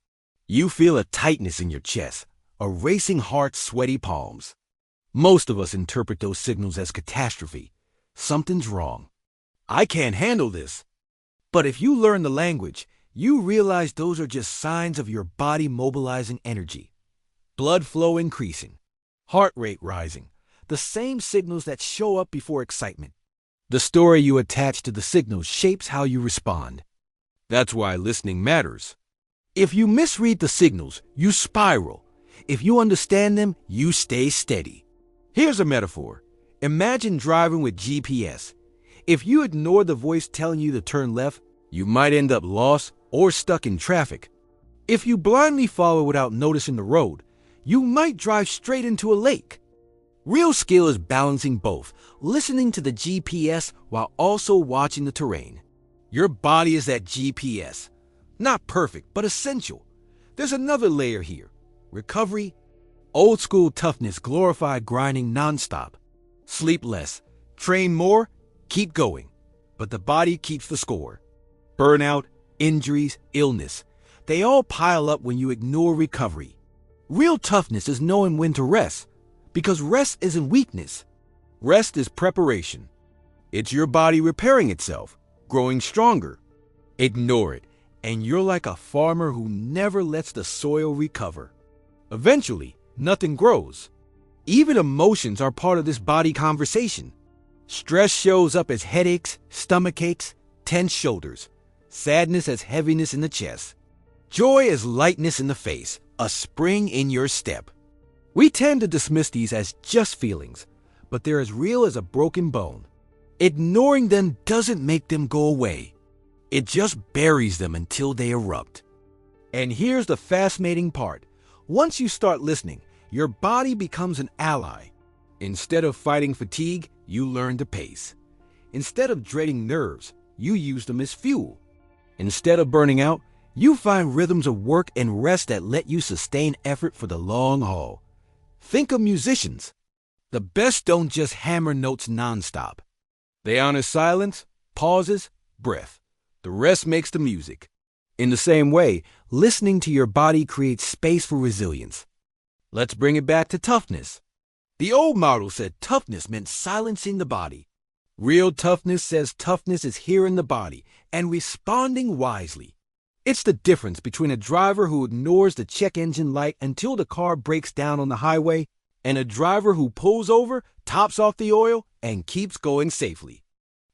You feel a tightness in your chest, a racing heart, sweaty palms. Most of us interpret those signals as catastrophe. Something's wrong. I can't handle this. But if you learn the language, you realize those are just signs of your body mobilizing energy. Blood flow increasing, heart rate rising, the same signals that show up before excitement. The story you attach to the signals shapes how you respond. That's why listening matters. If you misread the signals, you spiral. If you understand them, you stay steady. Here's a metaphor. Imagine driving with GPS. If you ignore the voice telling you to turn left, you might end up lost or stuck in traffic. If you blindly follow without noticing the road, you might drive straight into a lake. Real skill is balancing both, listening to the GPS while also watching the terrain. Your body is that GPS. Not perfect, but essential. There's another layer here. Recovery. Old school toughness glorified grinding nonstop. Sleep less. Train more. Keep going. But the body keeps the score. Burnout, injuries, illness. They all pile up when you ignore recovery. Real toughness is knowing when to rest. Because rest isn't weakness. Rest is preparation. It's your body repairing itself, growing stronger. Ignore it, and you're like a farmer who never lets the soil recover. Eventually, nothing grows. Even emotions are part of this body conversation. Stress shows up as headaches, stomach aches, tense shoulders. Sadness as heaviness in the chest. Joy as lightness in the face, a spring in your step. We tend to dismiss these as just feelings, but they're as real as a broken bone. Ignoring them doesn't make them go away. It just buries them until they erupt. And here's the fascinating part. Once you start listening, your body becomes an ally. Instead of fighting fatigue, you learn to pace. Instead of dreading nerves, you use them as fuel. Instead of burning out, you find rhythms of work and rest that let you sustain effort for the long haul. Think of musicians. The best don't just hammer notes nonstop. They honor silence, pauses, breath. The rest makes the music. In the same way, listening to your body creates space for resilience. Let's bring it back to toughness. The old model said toughness meant silencing the body. Real toughness says toughness is hearing the body and responding wisely. It's the difference between a driver who ignores the check engine light until the car breaks down on the highway and a driver who pulls over, tops off the oil, and keeps going safely.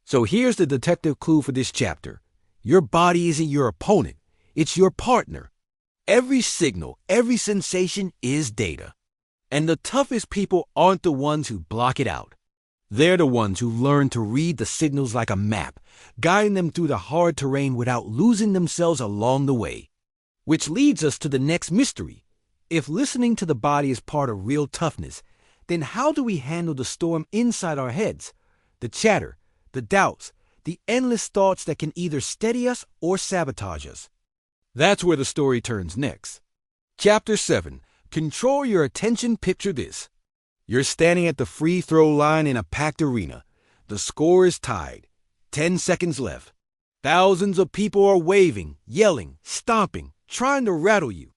So here's the detective clue for this chapter. Your body isn't your opponent. It's your partner. Every signal, every sensation is data. And the toughest people aren't the ones who block it out. They're the ones who learn to read the signals like a map, guiding them through the hard terrain without losing themselves along the way. Which leads us to the next mystery. If listening to the body is part of real toughness, then how do we handle the storm inside our heads? The chatter, the doubts, the endless thoughts that can either steady us or sabotage us. That's where the story turns next. Chapter 7. Control your attention. Picture this. You're standing at the free throw line in a packed arena. The score is tied. 10 seconds left. Thousands of people are waving, yelling, stomping, trying to rattle you.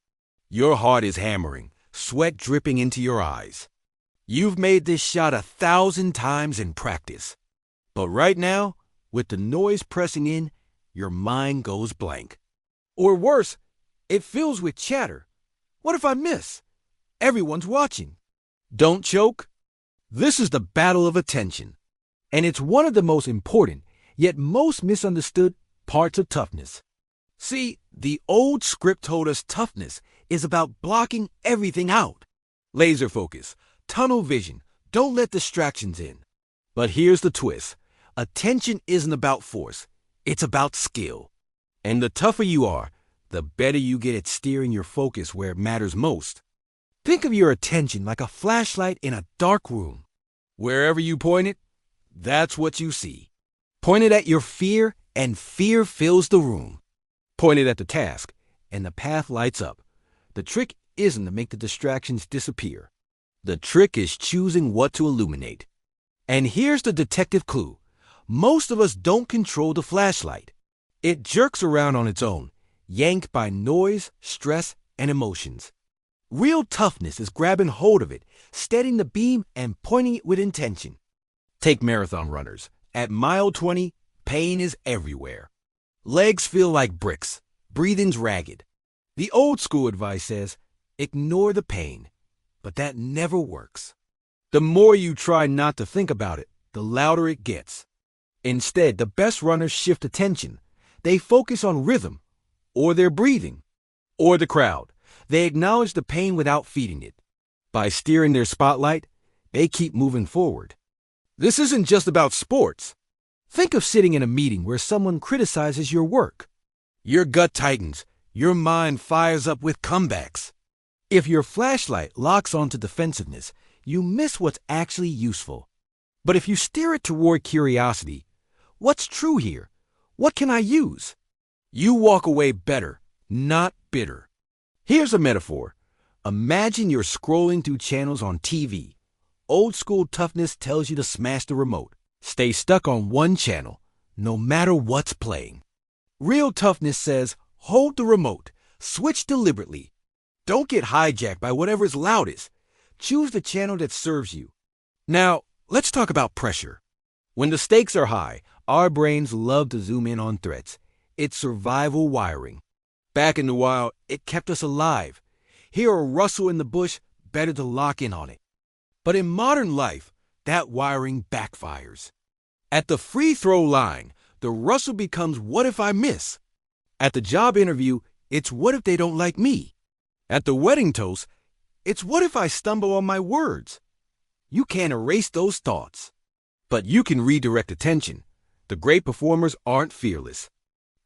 Your heart is hammering, sweat dripping into your eyes. You've made this shot 1,000 times in practice. But right now, with the noise pressing in, your mind goes blank. Or worse, it fills with chatter. What if I miss? Everyone's watching. Don't choke. This is the battle of attention. And it's one of the most important, yet most misunderstood, parts of toughness. See, the old script told us toughness is about blocking everything out. Laser focus, tunnel vision, don't let distractions in. But here's the twist. Attention isn't about force, it's about skill. And the tougher you are, the better you get at steering your focus where it matters most. Think of your attention like a flashlight in a dark room. Wherever you point it, that's what you see. Point it at your fear, and fear fills the room. Point it at the task, and the path lights up. The trick isn't to make the distractions disappear. The trick is choosing what to illuminate. And here's the detective clue. Most of us don't control the flashlight. It jerks around on its own, yanked by noise, stress, and emotions. Real toughness is grabbing hold of it, steadying the beam, and pointing it with intention. Take marathon runners. At mile 20, pain is everywhere. Legs feel like bricks. Breathing's ragged. The old school advice says, ignore the pain. But that never works. The more you try not to think about it, the louder it gets. Instead, the best runners shift attention. They focus on rhythm, or their breathing, or the crowd. They acknowledge the pain without feeding it. By steering their spotlight, they keep moving forward. This isn't just about sports. Think of sitting in a meeting where someone criticizes your work. Your gut tightens. Your mind fires up with comebacks. If your flashlight locks onto defensiveness, you miss what's actually useful. But if you steer it toward curiosity, what's true here? What can I use? You walk away better, not bitter. Here's a metaphor. Imagine you're scrolling through channels on TV. Old school toughness tells you to smash the remote. Stay stuck on one channel, no matter what's playing. Real toughness says, hold the remote, switch deliberately. Don't get hijacked by whatever's loudest. Choose the channel that serves you. Now, let's talk about pressure. When the stakes are high, our brains love to zoom in on threats. It's survival wiring. Back in the wild, it kept us alive. Hear a rustle in the bush, better to lock in on it. But in modern life, that wiring backfires. At the free throw line, the rustle becomes what if I miss? At the job interview, it's what if they don't like me? At the wedding toast, it's what if I stumble on my words? You can't erase those thoughts. But you can redirect attention. The great performers aren't fearless.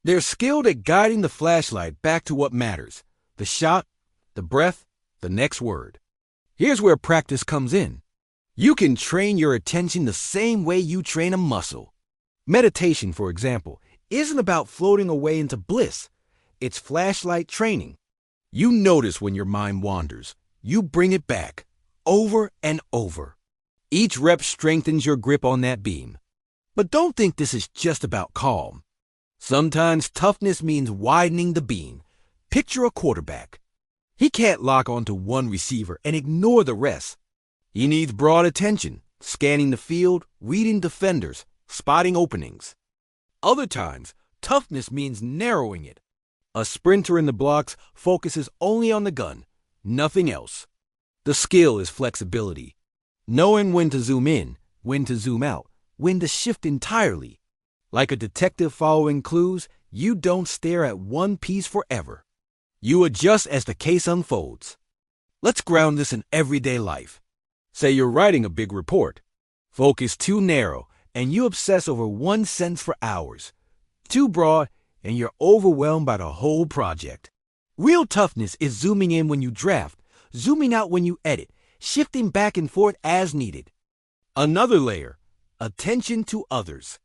They're skilled at guiding the flashlight back to what matters. The shot, the breath, the next word. Here's where practice comes in. You can train your attention the same way you train a muscle. Meditation, for example, isn't about floating away into bliss. It's flashlight training. You notice when your mind wanders. You bring it back, over and over. Each rep strengthens your grip on that beam. But don't think this is just about calm. Sometimes toughness means widening the beam. Picture a quarterback. He can't lock onto one receiver and ignore the rest. He needs broad attention, scanning the field, reading defenders, spotting openings. Other times, toughness means narrowing it. A sprinter in the blocks focuses only on the gun, nothing else. The skill is flexibility. Knowing when to zoom in, when to zoom out, when to shift entirely. Like a detective following clues, you don't stare at one piece forever. You adjust as the case unfolds. Let's ground this in everyday life. Say you're writing a big report. Focus too narrow, and you obsess over one sentence for hours. Too broad, and you're overwhelmed by the whole project. Real toughness is zooming in when you draft, zooming out when you edit, shifting back and forth as needed. Another layer, attention to others.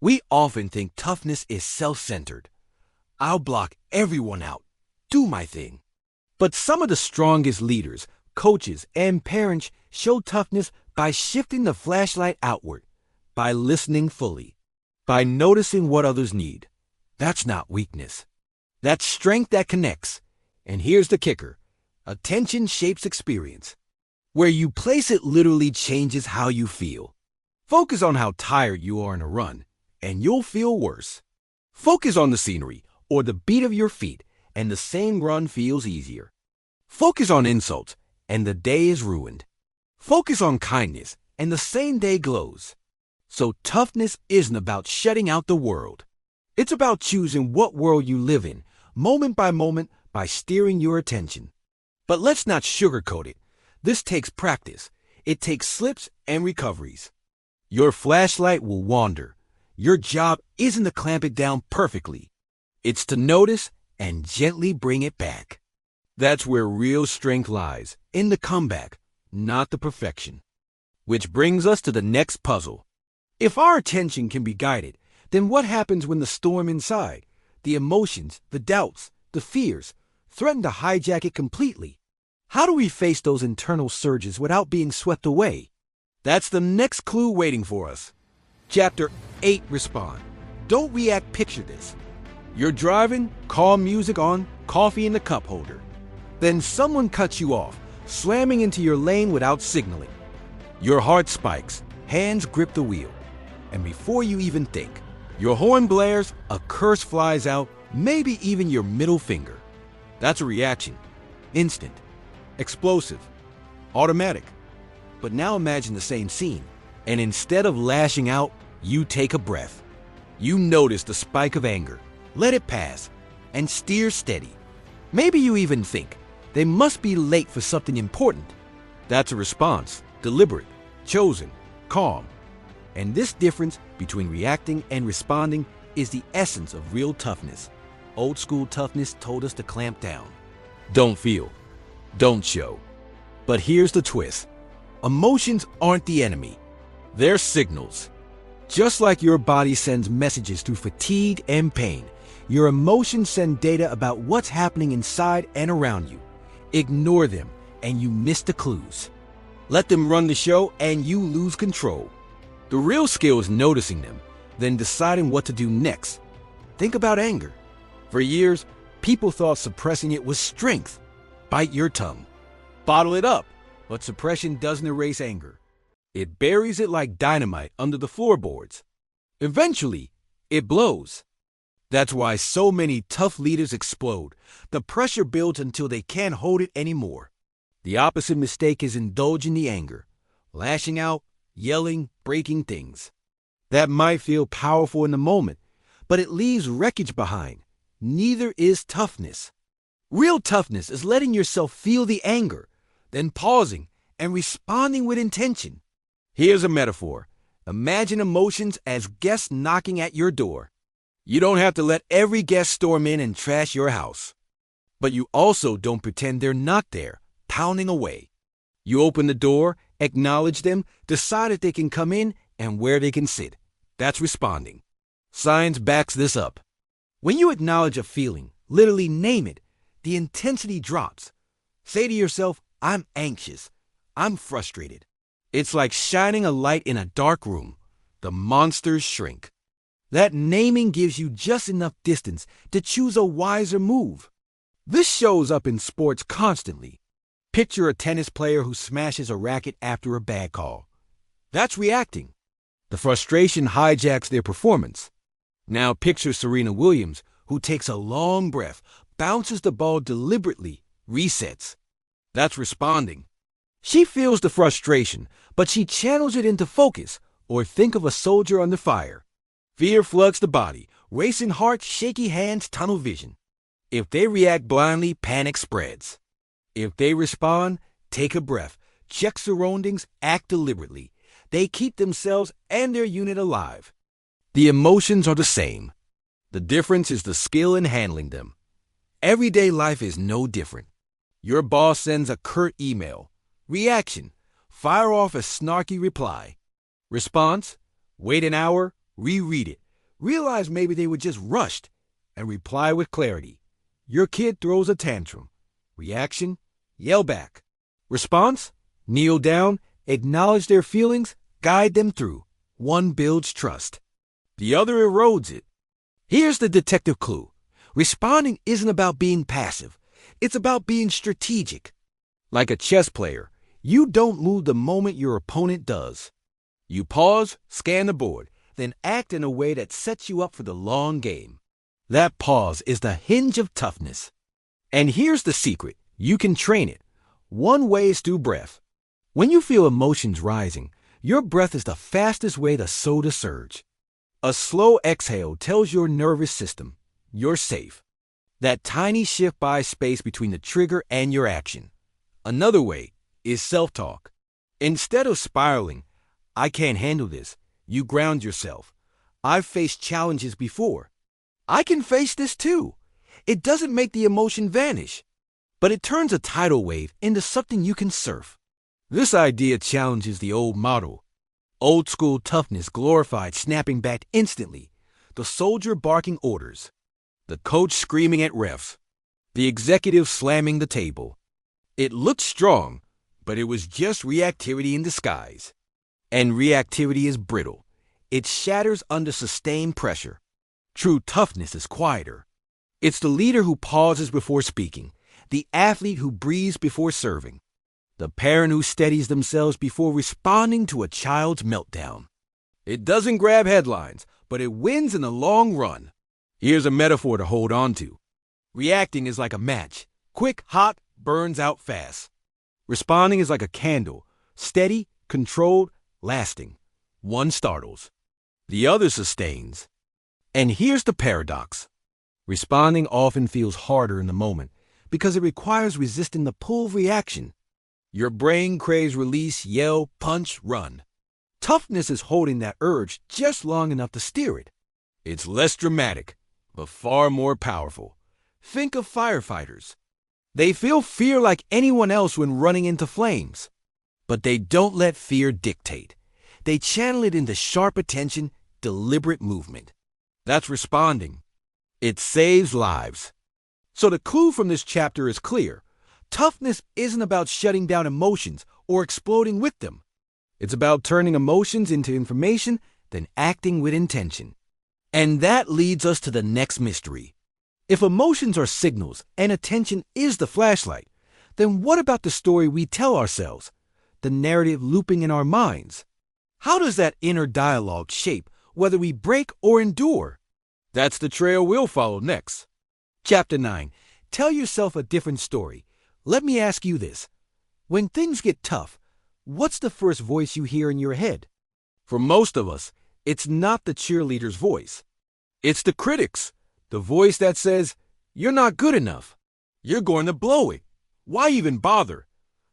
We often think toughness is self-centered. I'll block everyone out, do my thing. But some of the strongest leaders, coaches, and parents show toughness by shifting the flashlight outward, by listening fully, by noticing what others need. That's not weakness. That's strength that connects. And here's the kicker. Attention shapes experience. Where you place it literally changes how you feel. Focus on how tired you are in a run, and you'll feel worse. Focus on the scenery or the beat of your feet, and the same run feels easier. Focus on insults, and the day is ruined. Focus on kindness, and the same day glows. So toughness isn't about shutting out the world. It's about choosing what world you live in, moment by moment, by steering your attention. But let's not sugarcoat it. This takes practice. It takes slips and recoveries. Your flashlight will wander. Your job isn't to clamp it down perfectly. It's to notice and gently bring it back. That's where real strength lies, in the comeback, not the perfection. Which brings us to the next puzzle. If our attention can be guided, then what happens when the storm inside, the emotions, the doubts, the fears, threaten to hijack it completely? How do we face those internal surges without being swept away? That's the next clue waiting for us. Chapter 8, Respond. Don't react, picture this. You're driving, calm music on, coffee in the cup holder. Then someone cuts you off, slamming into your lane without signaling. Your heart spikes, hands grip the wheel. And before you even think, your horn blares, a curse flies out, maybe even your middle finger. That's a reaction. Instant. Explosive. Automatic. But now imagine the same scene, and instead of lashing out, you take a breath. You notice the spike of anger, let it pass, and steer steady. Maybe you even think, they must be late for something important. That's a response, deliberate, chosen, calm. And this difference between reacting and responding is the essence of real toughness. Old school toughness told us to clamp down. Don't feel. Don't show. But here's the twist. Emotions aren't the enemy. They're signals. Just like your body sends messages through fatigue and pain, your emotions send data about what's happening inside and around you. Ignore them, and you miss the clues. Let them run the show, and you lose control. The real skill is noticing them, then deciding what to do next. Think about anger. For years, people thought suppressing it was strength. Bite your tongue. Bottle it up. But suppression doesn't erase anger. It buries it like dynamite under the floorboards. Eventually, it blows. That's why so many tough leaders explode. The pressure builds until they can't hold it anymore. The opposite mistake is indulging the anger, lashing out, yelling, breaking things. That might feel powerful in the moment, but it leaves wreckage behind. Neither is toughness. Real toughness is letting yourself feel the anger, then pausing and responding with intention. Here's a metaphor. Imagine emotions as guests knocking at your door. You don't have to let every guest storm in and trash your house. But you also don't pretend they're not there, pounding away. You open the door, acknowledge them, decide if they can come in and where they can sit. That's responding. Science backs this up. When you acknowledge a feeling, literally name it, the intensity drops. Say to yourself, I'm anxious. I'm frustrated. It's like shining a light in a dark room. The monsters shrink. That naming gives you just enough distance to choose a wiser move. This shows up in sports constantly. Picture a tennis player who smashes a racket after a bad call. That's reacting. The frustration hijacks their performance. Now picture Serena Williams, who takes a long breath, bounces the ball deliberately, resets. That's responding. She feels the frustration, but she channels it into focus, or think of a soldier under fire. Fear floods the body, racing heart, shaky hands, tunnel vision. If they react blindly, panic spreads. If they respond, take a breath, check surroundings, act deliberately. They keep themselves and their unit alive. The emotions are the same. The difference is the skill in handling them. Everyday life is no different. Your boss sends a curt email. Reaction: fire off a snarky reply. Response: wait an hour, reread it. Realize maybe they were just rushed, and reply with clarity. Your kid throws a tantrum. Reaction: yell back. Response: kneel down, acknowledge their feelings, guide them through. One builds trust. The other erodes it. Here's the detective clue. Responding isn't about being passive. It's about being strategic. Like a chess player, you don't move the moment your opponent does. You pause, scan the board, then act in a way that sets you up for the long game. That pause is the hinge of toughness. And here's the secret. You can train it. One way is through breath. When you feel emotions rising, your breath is the fastest way to sow the surge. A slow exhale tells your nervous system, you're safe. That tiny shift buys space between the trigger and your action. Another way is self-talk. Instead of spiraling, I can't handle this, you ground yourself. I've faced challenges before. I can face this too. It doesn't make the emotion vanish, but it turns a tidal wave into something you can surf. This idea challenges the old model. Old school toughness glorified snapping back instantly, the soldier barking orders, the coach screaming at refs, the executive slamming the table. It looked strong, but it was just reactivity in disguise. And reactivity is brittle. It shatters under sustained pressure. True toughness is quieter. It's the leader who pauses before speaking, the athlete who breathes before serving, the parent who steadies themselves before responding to a child's meltdown. It doesn't grab headlines, but it wins in the long run. Here's a metaphor to hold on to. Reacting is like a match. Quick, hot, burns out fast. Responding is like a candle. Steady, controlled, lasting. One startles. The other sustains. And here's the paradox. Responding often feels harder in the moment because it requires resisting the pull of reaction. Your brain craves release, yell, punch, run. Toughness is holding that urge just long enough to steer it. It's less dramatic, but far more powerful. Think of firefighters. They feel fear like anyone else when running into flames. But they don't let fear dictate. They channel it into sharp attention, deliberate movement. That's responding. It saves lives. So the clue from this chapter is clear. Toughness isn't about shutting down emotions or exploding with them. It's about turning emotions into information, then acting with intention. And that leads us to the next mystery. If emotions are signals and attention is the flashlight, then what about the story we tell ourselves, the narrative looping in our minds? How does that inner dialogue shape whether we break or endure? That's the trail we'll follow next. Chapter 9. Tell yourself a different story. Let me ask you this. When things get tough, what's the first voice you hear in your head? For most of us, it's not the cheerleader's voice. It's the critic's, the voice that says, you're not good enough. You're going to blow it. Why even bother?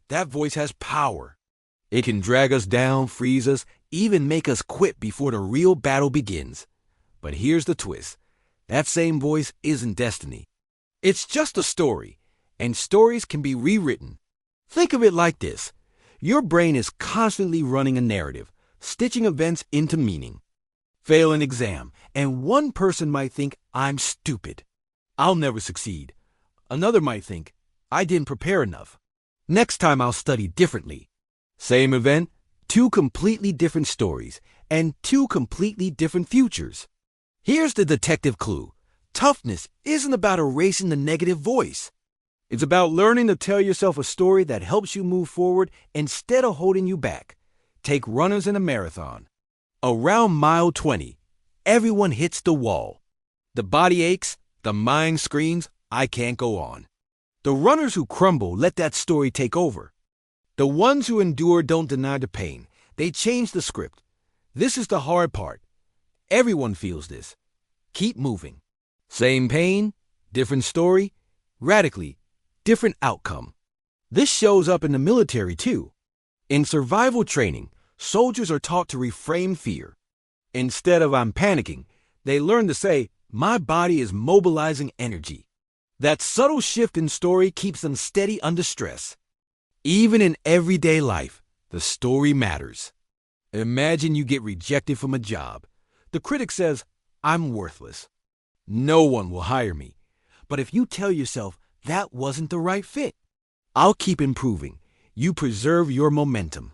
That voice has power. It can drag us down, freeze us, even make us quit before the real battle begins. But here's the twist. That same voice isn't destiny. It's just a story, and stories can be rewritten. Think of it like this. Your brain is constantly running a narrative, stitching events into meaning. Fail an exam, and one person might think, I'm stupid. I'll never succeed. Another might think, I didn't prepare enough. Next time I'll study differently. Same event, two completely different stories, and two completely different futures. Here's the detective clue. Toughness isn't about erasing the negative voice. It's about learning to tell yourself a story that helps you move forward instead of holding you back. Take runners in a marathon. Around mile 20, everyone hits the wall. The body aches, the mind screams, I can't go on. The runners who crumble let that story take over. The ones who endure don't deny the pain. They change the script. This is the hard part. Everyone feels this. Keep moving. Same pain, different story, radically different outcome. This shows up in the military too. In survival training, soldiers are taught to reframe fear. Instead of "I'm panicking," they learn to say, "My body is mobilizing energy." That subtle shift in story keeps them steady under stress. Even in everyday life, the story matters. Imagine you get rejected from a job. The critic says, "I'm worthless. No one will hire me." But if you tell yourself, "That wasn't the right fit. I'll keep improving," you preserve your momentum.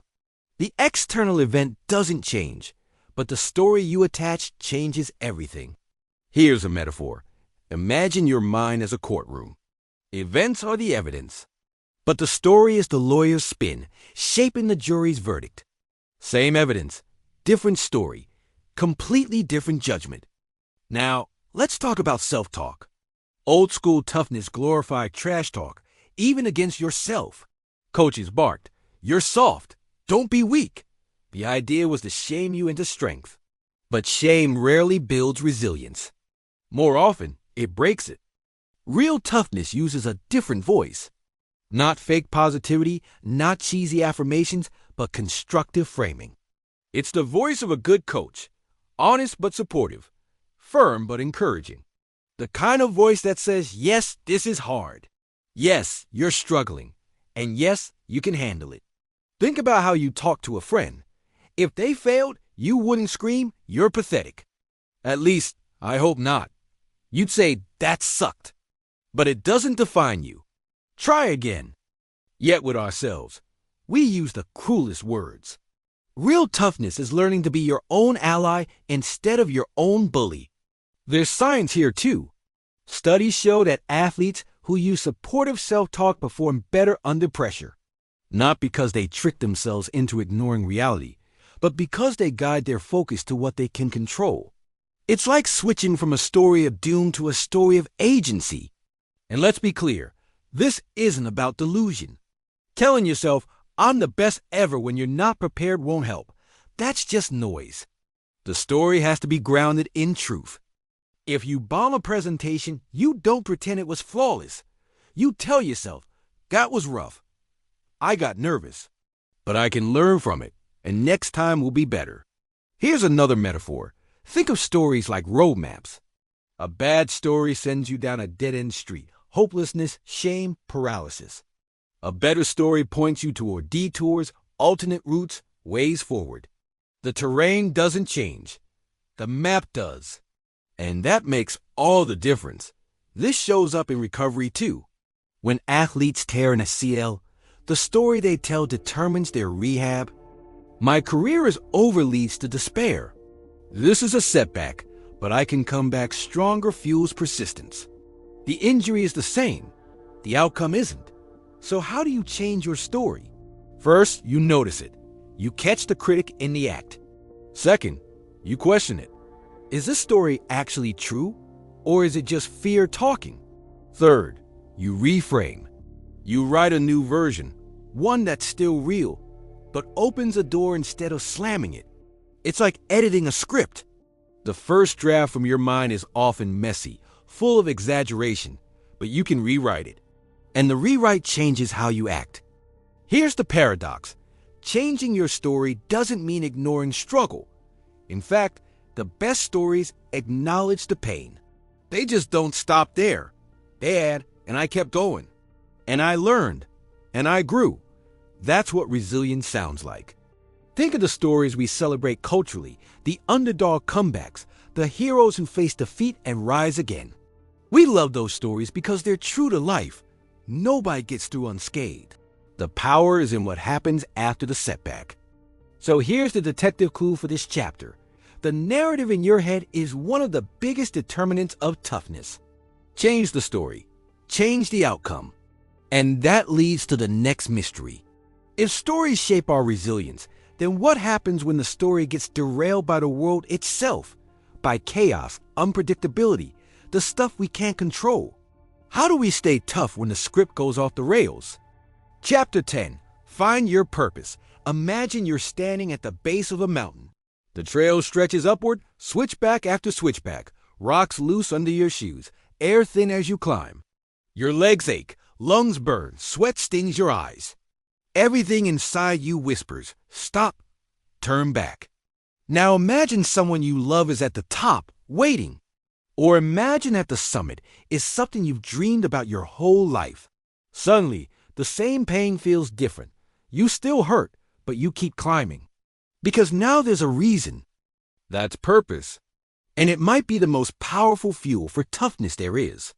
The external event doesn't change, but the story you attach changes everything. Here's a metaphor. Imagine your mind as a courtroom. Events are the evidence, but the story is the lawyer's spin, shaping the jury's verdict. Same evidence, different story, completely different judgment. Now, let's talk about self-talk. Old school toughness glorified trash talk, even against yourself. Coaches barked, "You're soft. Don't be weak." The idea was to shame you into strength. But shame rarely builds resilience. More often, it breaks it. Real toughness uses a different voice. Not fake positivity, not cheesy affirmations, but constructive framing. It's the voice of a good coach, honest but supportive, firm but encouraging. The kind of voice that says, "Yes, this is hard. Yes, you're struggling. And yes, you can handle it." Think about how you talk to a friend. If they failed, you wouldn't scream, "You're pathetic." At least, I hope not. You'd say, "That sucked." But it doesn't define you. Try again. Yet with ourselves, we use the cruelest words. Real toughness is learning to be your own ally instead of your own bully. There's science here too. Studies show that athletes who use supportive self-talk perform better under pressure. Not because they trick themselves into ignoring reality, but because they guide their focus to what they can control. It's like switching from a story of doom to a story of agency. And let's be clear, this isn't about delusion. Telling yourself, "I'm the best ever" when you're not prepared won't help. That's just noise. The story has to be grounded in truth. If you bomb a presentation, you don't pretend it was flawless. You tell yourself, "That was rough. I got nervous. But I can learn from it, and next time will be better." Here's another metaphor. Think of stories like road maps. A bad story sends you down a dead-end street, hopelessness, shame, paralysis. A better story points you toward detours, alternate routes, ways forward. The terrain doesn't change. The map does. And that makes all the difference. This shows up in recovery too. When athletes tear an ACL, the story they tell determines their rehab. "My career is over" leads to despair. "This is a setback, but I can come back stronger" fuels persistence. The injury is the same. The outcome isn't. So how do you change your story? First, you notice it. You catch the critic in the act. Second, you question it. Is this story actually true, or is it just fear talking? Third, you reframe. You write a new version, one that's still real, but opens a door instead of slamming it. It's like editing a script. The first draft from your mind is often messy, full of exaggeration, but you can rewrite it. And the rewrite changes how you act. Here's the paradox. Changing your story doesn't mean ignoring struggle. In fact, the best stories acknowledge the pain. They just don't stop there. They add, "And I kept going. And I learned. And I grew." That's what resilience sounds like. Think of the stories we celebrate culturally, the underdog comebacks, the heroes who face defeat and rise again. We love those stories because they're true to life. Nobody gets through unscathed. The power is in what happens after the setback. So here's the detective clue for this chapter. The narrative in your head is one of the biggest determinants of toughness. Change the story. Change the outcome. And that leads to the next mystery. If stories shape our resilience, then what happens when the story gets derailed by the world itself? By chaos, unpredictability, the stuff we can't control. How do we stay tough when the script goes off the rails? Chapter 10. Find your purpose. Imagine you're standing at the base of a mountain. The trail stretches upward, switchback after switchback, rocks loose under your shoes, air thin as you climb. Your legs ache, lungs burn, sweat stings your eyes. Everything inside you whispers, "Stop, turn back. Now imagine someone you love is at the top, waiting. Or imagine at the summit is something you've dreamed about your whole life. Suddenly, the same pain feels different. You still hurt, but you keep climbing. Because now there's a reason. That's purpose. And it might be the most powerful fuel for toughness there is.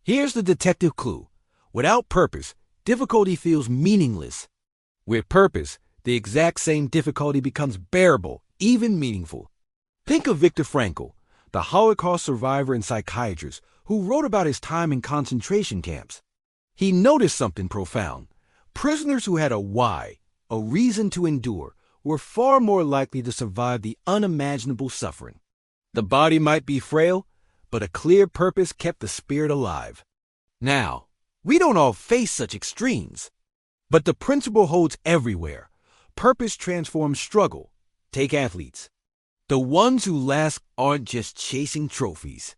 Here's the detective clue. Without purpose, difficulty feels meaningless. With purpose, the exact same difficulty becomes bearable, even meaningful. Think of Viktor Frankl, the Holocaust survivor and psychiatrist who wrote about his time in concentration camps. He noticed something profound. Prisoners who had a why, a reason to endure, were far more likely to survive the unimaginable suffering. The body might be frail, but a clear purpose kept the spirit alive. Now, we don't all face such extremes, but the principle holds everywhere. Purpose transforms struggle. Take athletes. The ones who last aren't just chasing trophies.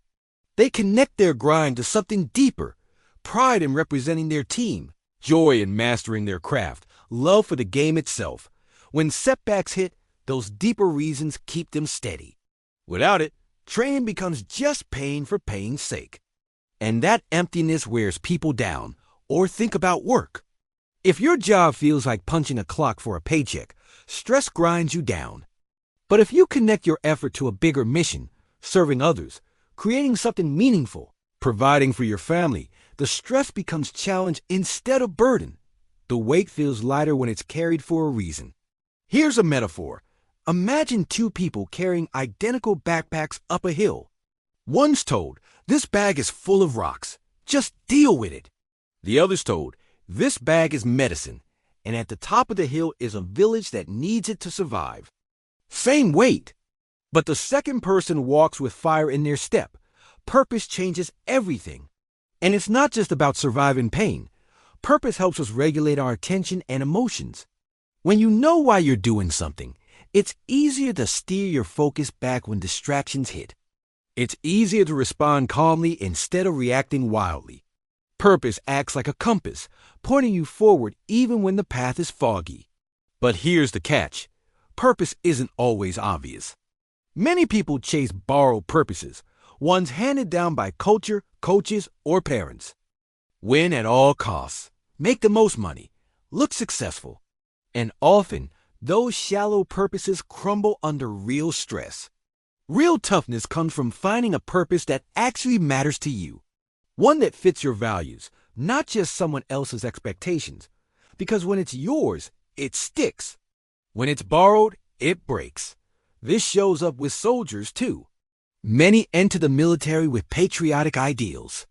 They connect their grind to something deeper, pride in representing their team, joy in mastering their craft, love for the game itself. When setbacks hit, those deeper reasons keep them steady. Without it, training becomes just pain for pain's sake. And that emptiness wears people down. Or think about work. If your job feels like punching a clock for a paycheck, stress grinds you down. But if you connect your effort to a bigger mission, serving others, creating something meaningful, providing for your family, the stress becomes challenge instead of burden. The weight feels lighter when it's carried for a reason. Here's a metaphor. Imagine two people carrying identical backpacks up a hill. One's told, "This bag is full of rocks. Just deal with it." The other's told, "This bag is medicine, and at the top of the hill is a village that needs it to survive." Same weight, but the second person walks with fire in their step. Purpose changes everything. And it's not just about surviving pain. Purpose helps us regulate our attention and emotions. When you know why you're doing something, it's easier to steer your focus back when distractions hit. It's easier to respond calmly instead of reacting wildly. Purpose acts like a compass, pointing you forward even when the path is foggy. But here's the catch. Purpose isn't always obvious. Many people chase borrowed purposes, ones handed down by culture, coaches, or parents. Win at all costs, make the most money, look successful. And often, those shallow purposes crumble under real stress. Real toughness comes from finding a purpose that actually matters to you. One that fits your values, not just someone else's expectations. Because when it's yours, it sticks. When it's borrowed, it breaks. This shows up with soldiers, too. Many enter the military with patriotic ideals.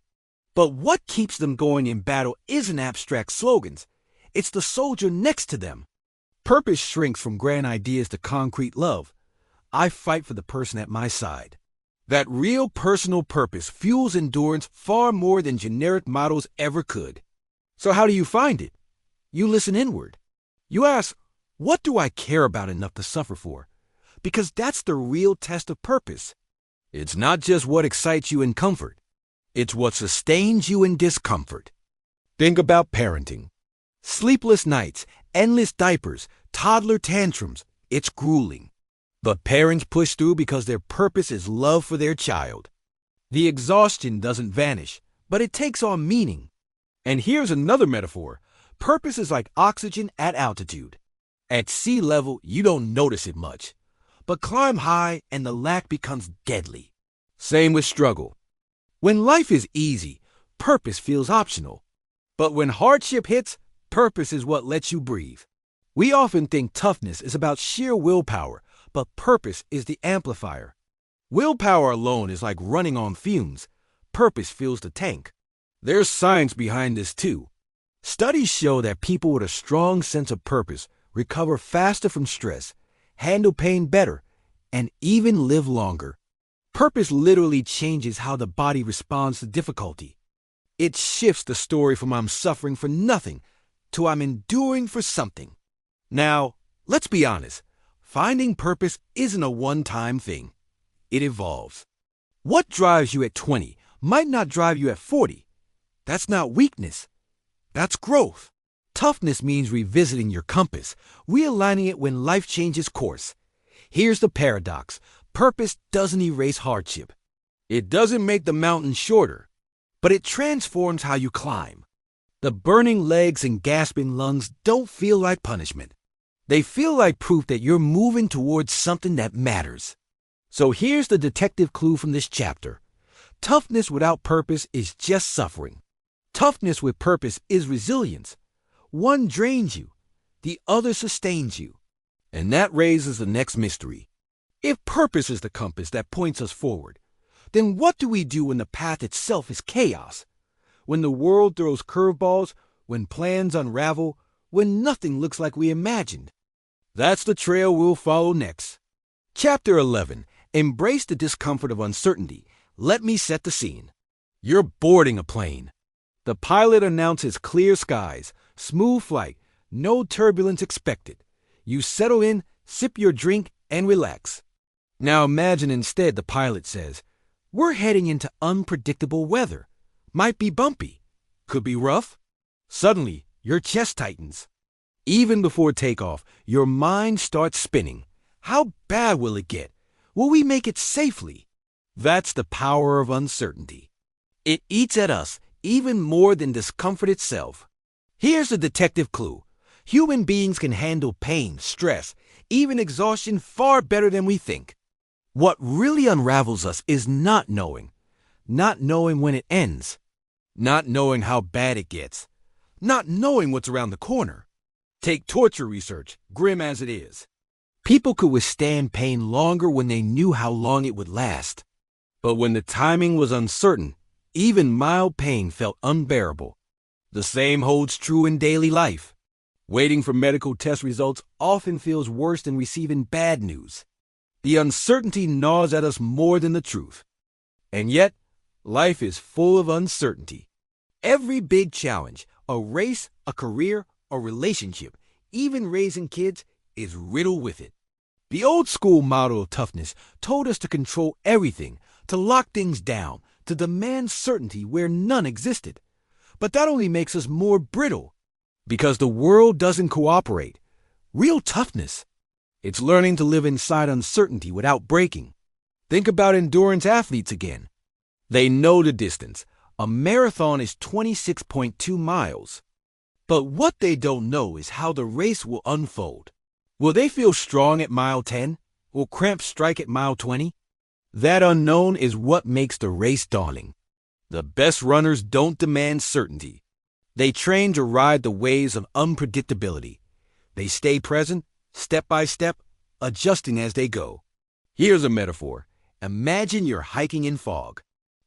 But what keeps them going in battle isn't abstract slogans. It's the soldier next to them. Purpose shrinks from grand ideas to concrete love. I fight for the person at my side. That real personal purpose fuels endurance far more than generic mottos ever could. So how do you find it? You listen inward. You ask, what do I care about enough to suffer for? Because that's the real test of purpose. It's not just what excites you in comfort. It's what sustains you in discomfort. Think about parenting. Sleepless nights, endless diapers, toddler tantrums. It's grueling. But parents push through because their purpose is love for their child. The exhaustion doesn't vanish, but it takes on meaning. And here's another metaphor. Purpose is like oxygen at altitude. At sea level, you don't notice it much. But climb high and the lack becomes deadly. Same with struggle. When life is easy, purpose feels optional. But when hardship hits, purpose is what lets you breathe. We often think toughness is about sheer willpower, but purpose is the amplifier. Willpower alone is like running on fumes. Purpose fills the tank. There's science behind this too. Studies show that people with a strong sense of purpose recover faster from stress, handle pain better, and even live longer. Purpose literally changes how the body responds to difficulty. It shifts the story from I'm suffering for nothing to I'm enduring for something. Now, let's be honest. Finding purpose isn't a one-time thing. It evolves. What drives you at 20 might not drive you at 40. That's not weakness. That's growth. Toughness means revisiting your compass, realigning it when life changes course. Here's the paradox. Purpose doesn't erase hardship. It doesn't make the mountain shorter, but it transforms how you climb. The burning legs and gasping lungs don't feel like punishment. They feel like proof that you're moving towards something that matters. So here's the detective clue from this chapter. Toughness without purpose is just suffering. Toughness with purpose is resilience. One drains you, the other sustains you. And that raises the next mystery. If purpose is the compass that points us forward, then what do we do when the path itself is chaos? When the world throws curveballs, when plans unravel, when nothing looks like we imagined? That's the trail we'll follow next. Chapter 11. Embrace the discomfort of uncertainty. Let me set the scene. You're boarding a plane. The pilot announces clear skies, smooth flight, no turbulence expected. You settle in, sip your drink, and relax. Now imagine instead the pilot says, "We're heading into unpredictable weather. Might be bumpy. Could be rough." Suddenly, your chest tightens. Even before takeoff, your mind starts spinning. How bad will it get? Will we make it safely? That's the power of uncertainty. It eats at us even more than discomfort itself. Here's the detective clue. Human beings can handle pain, stress, even exhaustion far better than we think. What really unravels us is not knowing when it ends, not knowing how bad it gets, not knowing what's around the corner. Take torture research, grim as it is. People could withstand pain longer when they knew how long it would last. But when the timing was uncertain, even mild pain felt unbearable. The same holds true in daily life. Waiting for medical test results often feels worse than receiving bad news. The uncertainty gnaws at us more than the truth. And yet, life is full of uncertainty. Every big challenge, a race, a career, a relationship, even raising kids, is riddled with it. The old school model of toughness told us to control everything, to lock things down, to demand certainty where none existed. But that only makes us more brittle, because the world doesn't cooperate. Real toughness, it's learning to live inside uncertainty without breaking. Think about endurance athletes again. They know the distance. A marathon is 26.2 miles. But what they don't know is how the race will unfold. Will they feel strong at mile 10? Will cramps strike at mile 20? That unknown is what makes the race daunting. The best runners don't demand certainty. They train to ride the waves of unpredictability. They stay present, step by step, adjusting as they go. Here's a metaphor. Imagine you're hiking in fog.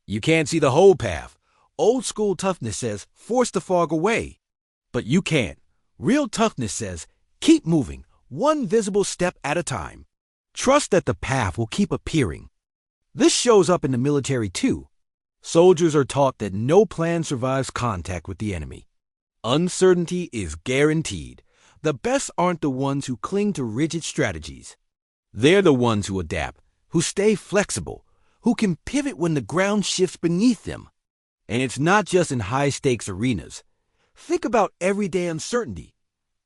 You can't see the whole path. Old school toughness says, force the fog away. But you can't. Real toughness says, keep moving, one visible step at a time. Trust that the path will keep appearing. This shows up in the military too. Soldiers are taught that no plan survives contact with the enemy. Uncertainty is guaranteed. The best aren't the ones who cling to rigid strategies. They're the ones who adapt, who stay flexible, who can pivot when the ground shifts beneath them. And it's not just in high-stakes arenas. Think about everyday uncertainty.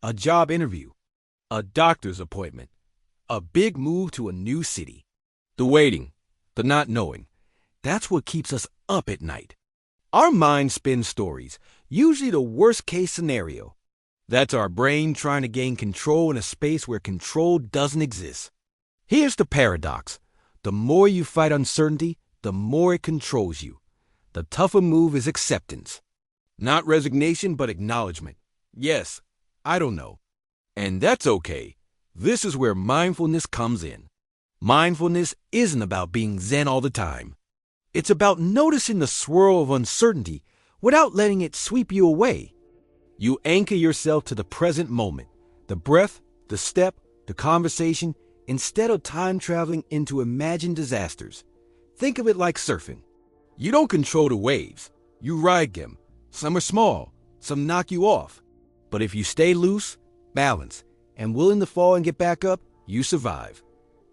A job interview, a doctor's appointment, a big move to a new city. The waiting, the not knowing, that's what keeps us up at night. Our mind spins stories, usually the worst-case scenario. That's our brain trying to gain control in a space where control doesn't exist. Here's the paradox. The more you fight uncertainty, the more it controls you. The tougher move is acceptance. Not resignation, but acknowledgement. Yes, I don't know. And that's okay. This is where mindfulness comes in. Mindfulness isn't about being zen all the time. It's about noticing the swirl of uncertainty without letting it sweep you away. You anchor yourself to the present moment, the breath, the step, the conversation, instead of time traveling into imagined disasters. Think of it like surfing. You don't control the waves. You ride them. Some are small, some knock you off. But if you stay loose, balanced, and willing to fall and get back up, you survive.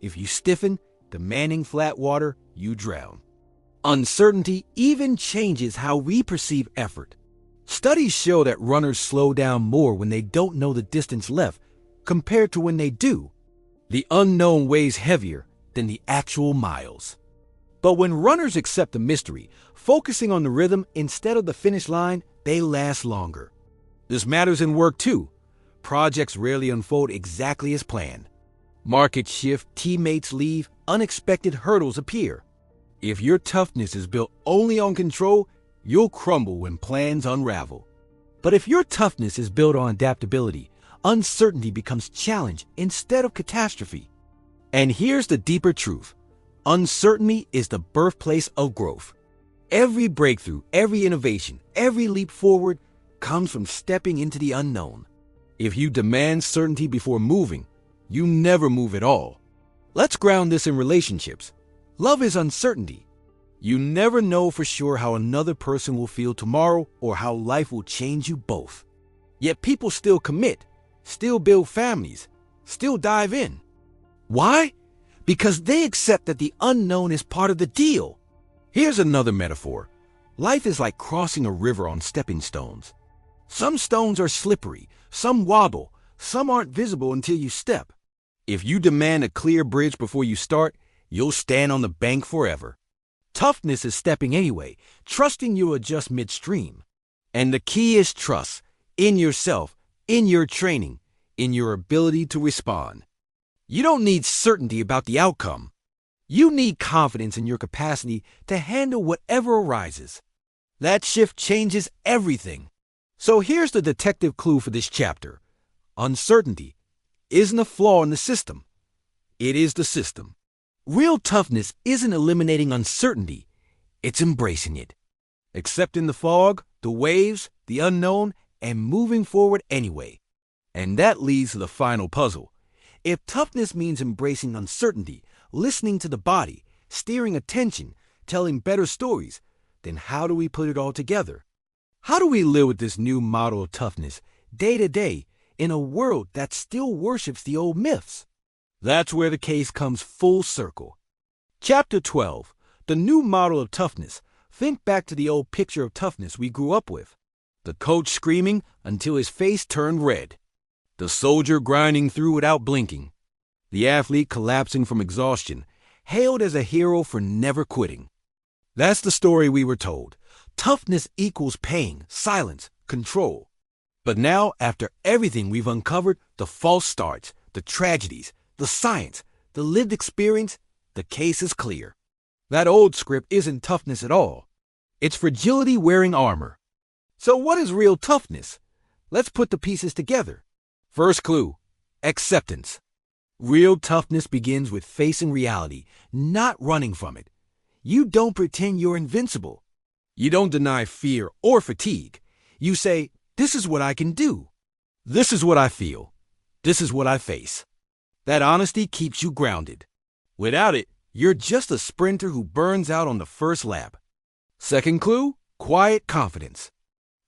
If you stiffen, demanding flat water, you drown. Uncertainty even changes how we perceive effort. Studies show that runners slow down more when they don't know the distance left compared to when they do. The unknown weighs heavier than the actual miles. But when runners accept the mystery, focusing on the rhythm instead of the finish line, they last longer. This matters in work too. Projects rarely unfold exactly as planned. Markets shift, teammates leave, unexpected hurdles appear. If your toughness is built only on control, you'll crumble when plans unravel. But if your toughness is built on adaptability, uncertainty becomes challenge instead of catastrophe. And here's the deeper truth. Uncertainty is the birthplace of growth. Every breakthrough, every innovation, every leap forward comes from stepping into the unknown. If you demand certainty before moving, you never move at all. Let's ground this in relationships. Love is uncertainty. You never know for sure how another person will feel tomorrow or how life will change you both. Yet people still commit, still build families, still dive in. Why? Because they accept that the unknown is part of the deal. Here's another metaphor. Life is like crossing a river on stepping stones. Some stones are slippery, some wobble, some aren't visible until you step. If you demand a clear bridge before you start, you'll stand on the bank forever. Toughness is stepping anyway, trusting you'll adjust midstream. And the key is trust in yourself, in your training, in your ability to respond. You don't need certainty about the outcome. You need confidence in your capacity to handle whatever arises. That shift changes everything. So here's the detective clue for this chapter. Uncertainty isn't a flaw in the system. It is the system. Real toughness isn't eliminating uncertainty. It's embracing it. Accepting the fog, the waves, the unknown, and moving forward anyway. And that leads to the final puzzle. If toughness means embracing uncertainty, listening to the body, steering attention, telling better stories, then how do we put it all together? How do we live with this new model of toughness, day to day, in a world that still worships the old myths? That's where the case comes full circle. Chapter 12, the new model of toughness. Think back to the old picture of toughness we grew up with. The coach screaming until his face turned red. The soldier grinding through without blinking. The athlete collapsing from exhaustion, hailed as a hero for never quitting. That's the story we were told. Toughness equals pain, silence, control. But now, after everything we've uncovered, the false starts, the tragedies, the science, the lived experience, the case is clear. That old script isn't toughness at all. It's fragility wearing armor. So what is real toughness? Let's put the pieces together. First clue, acceptance. Real toughness begins with facing reality, not running from it. You don't pretend you're invincible. You don't deny fear or fatigue. You say, this is what I can do. This is what I feel. This is what I face. That honesty keeps you grounded. Without it, you're just a sprinter who burns out on the first lap. Second clue, quiet confidence.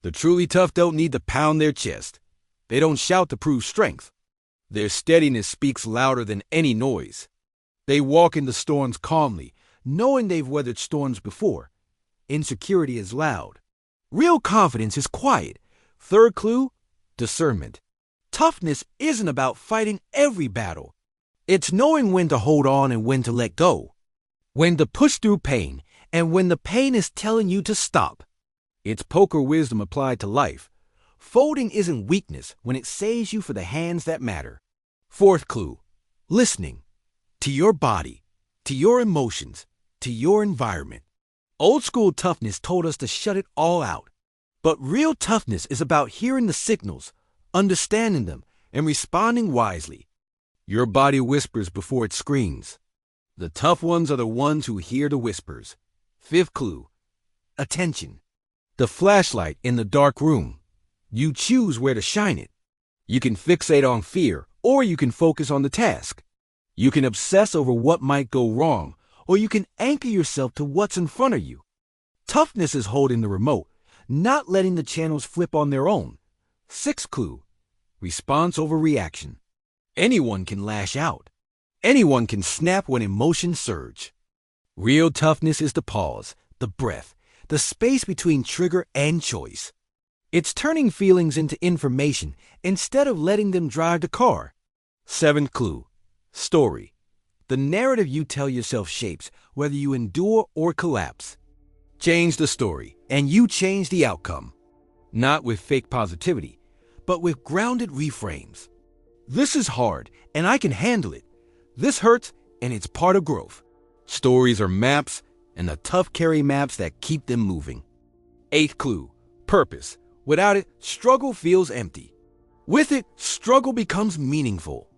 The truly tough don't need to pound their chest. They don't shout to prove strength. Their steadiness speaks louder than any noise. They walk into storms calmly, knowing they've weathered storms before. Insecurity is loud. Real confidence is quiet. Third clue, discernment. Toughness isn't about fighting every battle. It's knowing when to hold on and when to let go. When to push through pain and when the pain is telling you to stop. It's poker wisdom applied to life. Folding isn't weakness when it saves you for the hands that matter. Fourth clue, listening. To your body, to your emotions, to your environment. Old school toughness told us to shut it all out. But real toughness is about hearing the signals, understanding them, and responding wisely. Your body whispers before it screams. The tough ones are the ones who hear the whispers. Fifth clue, attention. The flashlight in the dark room. You choose where to shine it. You can fixate on fear, or you can focus on the task. You can obsess over what might go wrong, or you can anchor yourself to what's in front of you. Toughness is holding the remote, not letting the channels flip on their own. Sixth clue, response over reaction. Anyone can lash out. Anyone can snap when emotions surge. Real toughness is the pause, the breath, the space between trigger and choice. It's turning feelings into information instead of letting them drive the car. Seventh clue, story. The narrative you tell yourself shapes whether you endure or collapse. Change the story, and you change the outcome. Not with fake positivity, but with grounded reframes. This is hard, and I can handle it. This hurts, and it's part of growth. Stories are maps, and the tough carry maps that keep them moving. Eighth clue, purpose. Without it, struggle feels empty. With it, struggle becomes meaningful.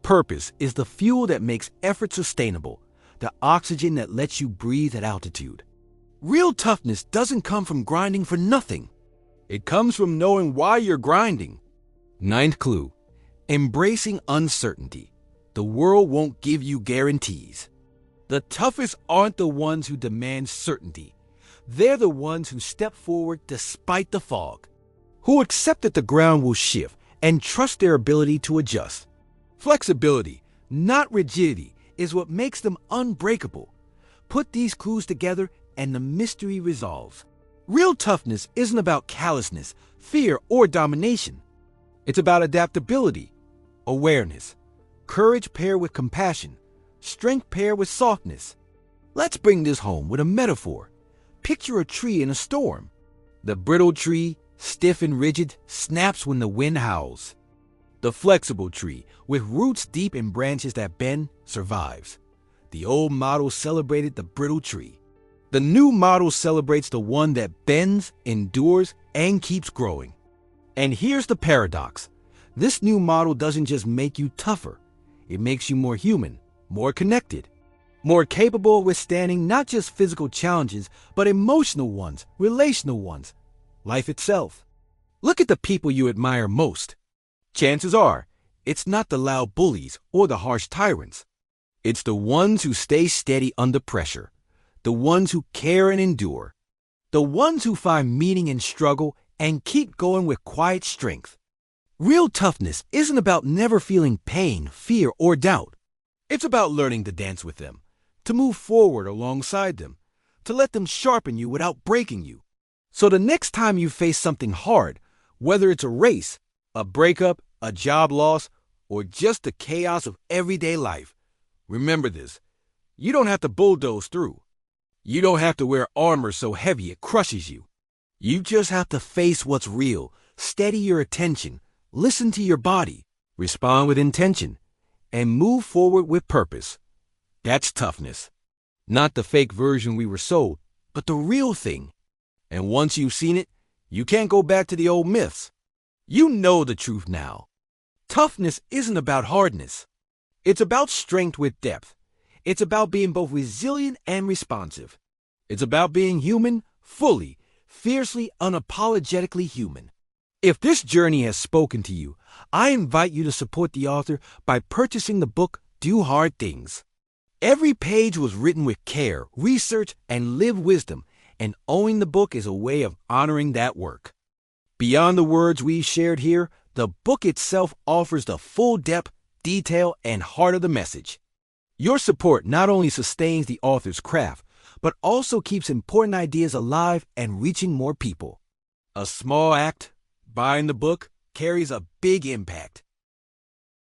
Purpose is the fuel that makes effort sustainable, the oxygen that lets you breathe at altitude. Real toughness doesn't come from grinding for nothing. It comes from knowing why you're grinding. Ninth clue, embracing uncertainty. The world won't give you guarantees. The toughest aren't the ones who demand certainty. They're the ones who step forward despite the fog, who accept that the ground will shift and trust their ability to adjust. Flexibility, not rigidity, is what makes them unbreakable. Put these clues together and the mystery resolves. Real toughness isn't about callousness, fear, or domination. It's about adaptability, awareness, courage paired with compassion, strength paired with softness. Let's bring this home with a metaphor. Picture a tree in a storm. The brittle tree, stiff and rigid, snaps when the wind howls. The flexible tree, with roots deep in branches that bend, survives. The old model celebrated the brittle tree. The new model celebrates the one that bends, endures, and keeps growing. And here's the paradox. This new model doesn't just make you tougher. It makes you more human, more connected, more capable of withstanding not just physical challenges, but emotional ones, relational ones, life itself. Look at the people you admire most. Chances are, it's not the loud bullies or the harsh tyrants. It's the ones who stay steady under pressure, the ones who care and endure, the ones who find meaning in struggle and keep going with quiet strength. Real toughness isn't about never feeling pain, fear, or doubt. It's about learning to dance with them, to move forward alongside them, to let them sharpen you without breaking you. So the next time you face something hard, whether it's a race, a breakup, a job loss, or just the chaos of everyday life, remember this. You don't have to bulldoze through. You don't have to wear armor so heavy it crushes you. You just have to face what's real, steady your attention, listen to your body, respond with intention, and move forward with purpose. That's toughness. Not the fake version we were sold, but the real thing. And once you've seen it, you can't go back to the old myths. You know the truth now. Toughness isn't about hardness. It's about strength with depth. It's about being both resilient and responsive. It's about being human, fully, fiercely, unapologetically human. If this journey has spoken to you, I invite you to support the author by purchasing the book, Do Hard Things. Every page was written with care, research, and lived wisdom, and owning the book is a way of honoring that work. Beyond the words we shared here, the book itself offers the full depth, detail, and heart of the message. Your support not only sustains the author's craft, but also keeps important ideas alive and reaching more people. A small act, buying the book, carries a big impact.